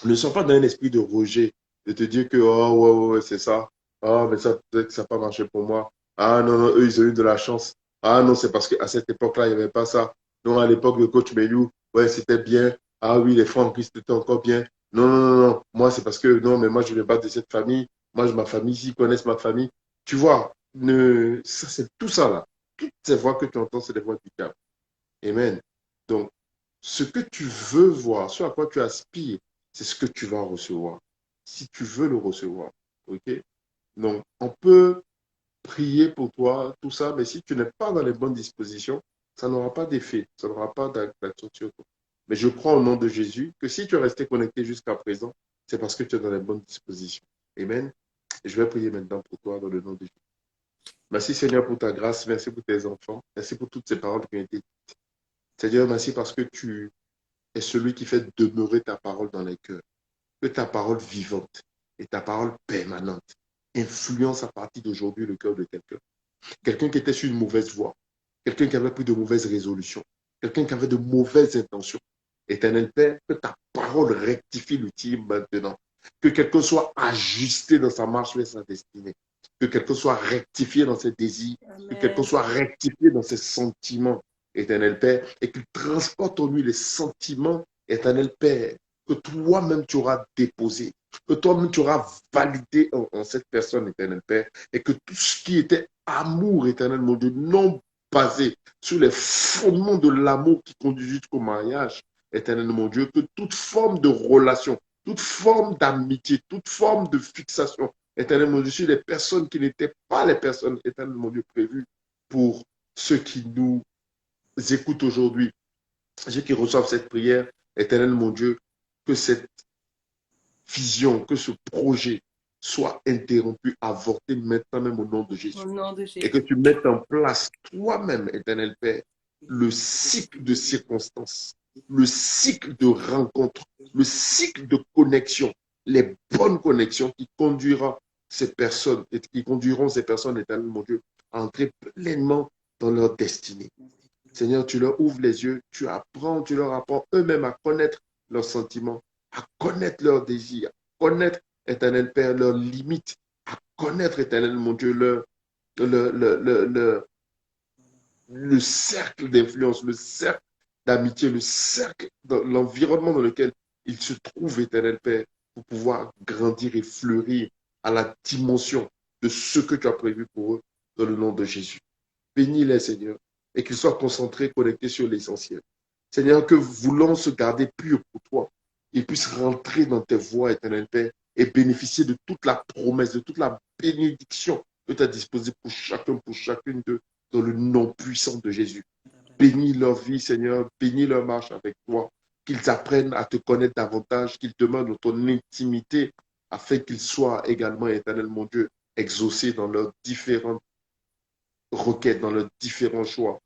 Ne sois pas dans un esprit de rejet, de te dire que, oh, ouais, c'est ça. Ah, mais ça, peut-être que ça n'a pas marché pour moi. Ah, non, eux, ils ont eu de la chance. Ah, non, c'est parce qu'à cette époque-là, il n'y avait pas ça. Non, à l'époque de coach Meliou, ouais, c'était bien. Ah oui, les frères en Christ étaient encore bien. Non, non, non, non. Moi, c'est parce que, non, mais moi, je ne viens pas de cette famille. Moi, ma famille, s'ils connaissent ma famille. Tu vois, ça, c'est tout ça, là. Toutes ces voix que tu entends, c'est des voix du diable. Amen. Donc, ce que tu veux voir, ce à quoi tu aspires, c'est ce que tu vas recevoir. Si tu veux le recevoir. OK? Donc, on peut prier pour toi, tout ça, mais si tu n'es pas dans les bonnes dispositions, ça n'aura pas d'effet, ça n'aura pas d'action sur toi. Mais je crois au nom de Jésus que si tu es resté connecté jusqu'à présent, c'est parce que tu es dans les bonnes dispositions. Amen. Et je vais prier maintenant pour toi dans le nom de Jésus. Merci Seigneur pour ta grâce, merci pour tes enfants, merci pour toutes ces paroles qui ont été dites. Seigneur, merci parce que tu es celui qui fait demeurer ta parole dans les cœurs. Que ta parole vivante et ta parole permanente influence à partir d'aujourd'hui le cœur de quelqu'un. Quelqu'un qui était sur une mauvaise voie, quelqu'un qui avait pris de mauvaises résolutions, quelqu'un qui avait de mauvaises intentions. Éternel Père, que ta parole rectifie le tir maintenant. Que quelqu'un soit ajusté dans sa marche vers sa destinée. Que quelqu'un soit rectifié dans ses désirs. Que quelqu'un Amen. soit rectifié dans ses sentiments, Éternel Père. Et qu'il transporte en lui les sentiments, Éternel Père, que toi-même tu auras déposé. Que toi-même tu auras validé en cette personne, Éternel Père. Et que tout ce qui était amour, Éternel mon Dieu, non basé sur les fondements de l'amour qui conduit jusqu'au mariage, Éternel mon Dieu, que toute forme de relation, toute forme d'amitié, toute forme de fixation, Éternel mon Dieu, sur les personnes qui n'étaient pas les personnes, Éternel mon Dieu, prévues pour ceux qui nous écoutent aujourd'hui, ceux qui reçoivent cette prière, Éternel mon Dieu, que cette vision, que ce projet soit interrompu, avorté maintenant même au nom de Au Jésus. nom de Et que Jésus. tu mettes en place toi-même, Éternel Père, le cycle de circonstances, le cycle de rencontres, le cycle de connexion, les bonnes connexions qui conduiront ces personnes, et qui conduiront ces personnes, Éternel mon Dieu, à entrer pleinement dans leur destinée. Seigneur, tu leur ouvres les yeux, tu leur apprends eux-mêmes à connaître leurs sentiments, à connaître leurs désirs, à connaître, Éternel Père, leurs limites, à connaître, Éternel mon Dieu, le, le, le, le, le cercle d'influence, le cercle d'amitié, le cercle, l'environnement dans lequel ils se trouvent, Éternel Père, pour pouvoir grandir et fleurir à la dimension de ce que tu as prévu pour eux, dans le nom de Jésus. Bénis-les, Seigneur, et qu'ils soient concentrés, connectés sur l'essentiel. Seigneur, que voulant se garder pur pour toi, ils puissent rentrer dans tes voies, Éternel Père, et bénéficier de toute la promesse, de toute la bénédiction que tu as disposée pour chacun, pour chacune d'eux, dans le nom puissant de Jésus. Bénis leur vie, Seigneur, bénis leur marche avec toi, qu'ils apprennent à te connaître davantage, qu'ils demeurent dans ton intimité, afin qu'ils soient également, Éternel mon Dieu, exaucés dans leurs différentes requêtes, dans leurs différents choix,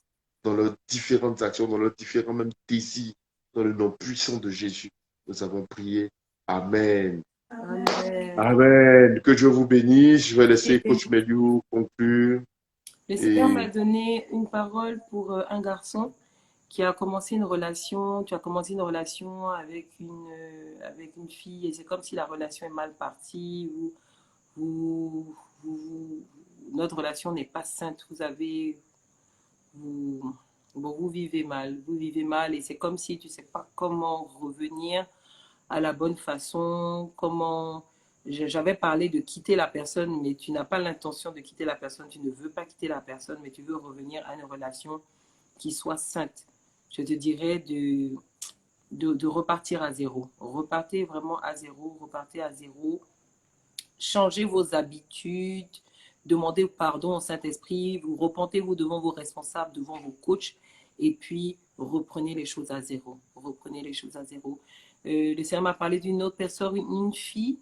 dans leurs différentes actions, dans leurs différents même désirs, dans le nom puissant de Jésus. Nous avons prié. Amen. Amen. Amen. Que Dieu vous bénisse. Je vais laisser Et Coach Meliou conclure. le Seigneur m'a Et donné une parole pour un garçon qui a commencé une relation. Tu as commencé une relation avec une fille et c'est comme si la relation est mal partie ou vous, notre relation n'est pas sainte. Vous, bon, vous vivez mal et c'est comme si tu ne sais pas comment revenir à la bonne façon, comment... J'avais parlé de quitter la personne, mais tu n'as pas l'intention de quitter la personne, tu ne veux pas quitter la personne, mais tu veux revenir à une relation qui soit sainte. Je te dirais de repartir à zéro. Repartez vraiment à zéro, repartez à zéro. Changez vos habitudes, demandez pardon au Saint-Esprit, vous repentez-vous devant vos responsables, devant vos coachs, et puis reprenez les choses à zéro. Reprenez les choses à zéro. Le Seigneur m'a parlé d'une autre personne, une fille.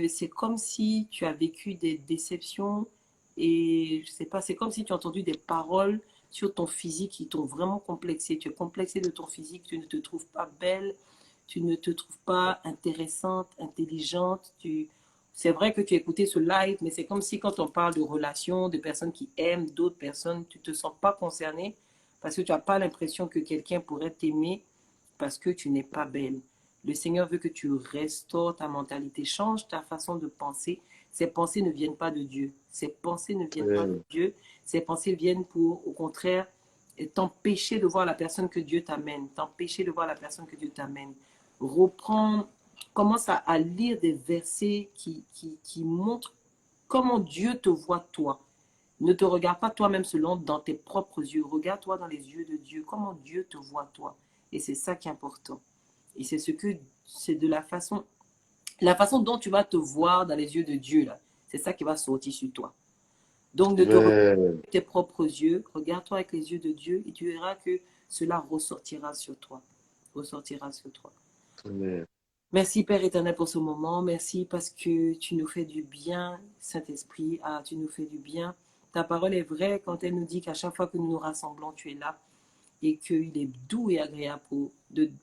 C'est comme si tu as vécu des déceptions et je sais pas, c'est comme si tu as entendu des paroles sur ton physique qui t'ont vraiment complexé. Tu es complexé de ton physique, tu ne te trouves pas belle, tu ne te trouves pas intéressante, intelligente. C'est vrai que tu as écouté ce live, mais c'est comme si quand on parle de relations, de personnes qui aiment d'autres personnes, tu ne te sens pas concerné parce que tu n'as pas l'impression que quelqu'un pourrait t'aimer parce que tu n'es pas belle. Le Seigneur veut que tu restaures ta mentalité, change ta façon de penser. Ces pensées ne viennent pas de Dieu. Ces pensées ne viennent pas de Dieu. Ces pensées viennent pour, au contraire, t'empêcher de voir la personne que Dieu t'amène, t'empêcher de voir la personne que Dieu t'amène. Reprends, commence à lire des versets qui montrent comment Dieu te voit toi. Ne te regarde pas toi-même selon dans tes propres yeux. Regarde-toi dans les yeux de Dieu. Comment Dieu te voit toi. Et c'est ça qui est important. Et c'est de la façon dont tu vas te voir dans les yeux de Dieu, là. C'est ça qui va sortir sur toi. Donc, ne te regarde pas Amen. avec tes propres yeux. Regarde-toi avec les yeux de Dieu et tu verras que cela ressortira sur toi. Ressortira sur toi. Amen. Merci Père éternel pour ce moment. Merci parce que tu nous fais du bien, Saint-Esprit. Ah, tu nous fais du bien. Ta parole est vraie quand elle nous dit qu'à chaque fois que nous nous rassemblons, tu es là et qu'il est doux et agréable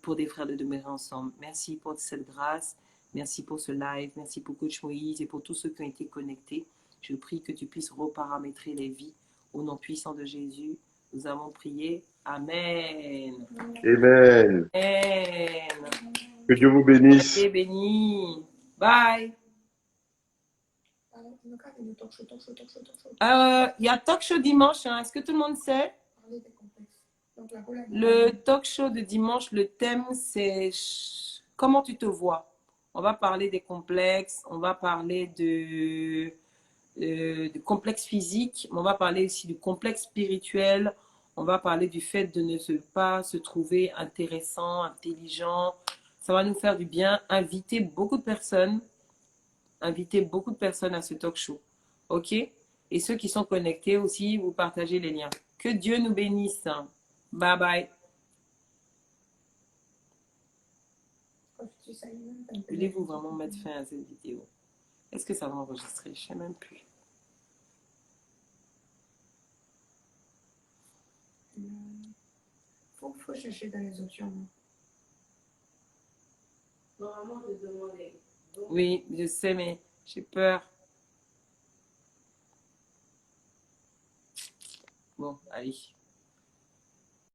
pour des frères de demeurer ensemble. Merci pour cette grâce. Merci pour ce live. Merci pour Coach Moïse et pour tous ceux qui ont été connectés. Je prie que tu puisses reparamétrer les vies au nom puissant de Jésus. Nous avons prié. Amen. Amen. Amen. Que Dieu vous bénisse. Soyez bénis. Bye. Dans le cadre de talk show. Il y a talk show dimanche. Hein. Est-ce que tout le monde sait? Parler des complexes. Donc, la relève. Le talk show de dimanche, le thème, c'est comment tu te vois. On va parler des complexes, on va parler de complexes physiques, mais on va parler aussi du complexe spirituel. On va parler du fait de ne pas se trouver intéressant, intelligent. Ça va nous faire du bien. Inviter beaucoup de personnes à ce talk show. OK? Et ceux qui sont connectés aussi, vous partagez les liens. Que Dieu nous bénisse. Bye bye. Voulez-vous vraiment mettre fin à cette vidéo? Est-ce que ça va enregistrer? Je ne sais même plus. Faut chercher dans les options. Normalement, je demandais. Oui, je sais, mais j'ai peur. Bon, allez.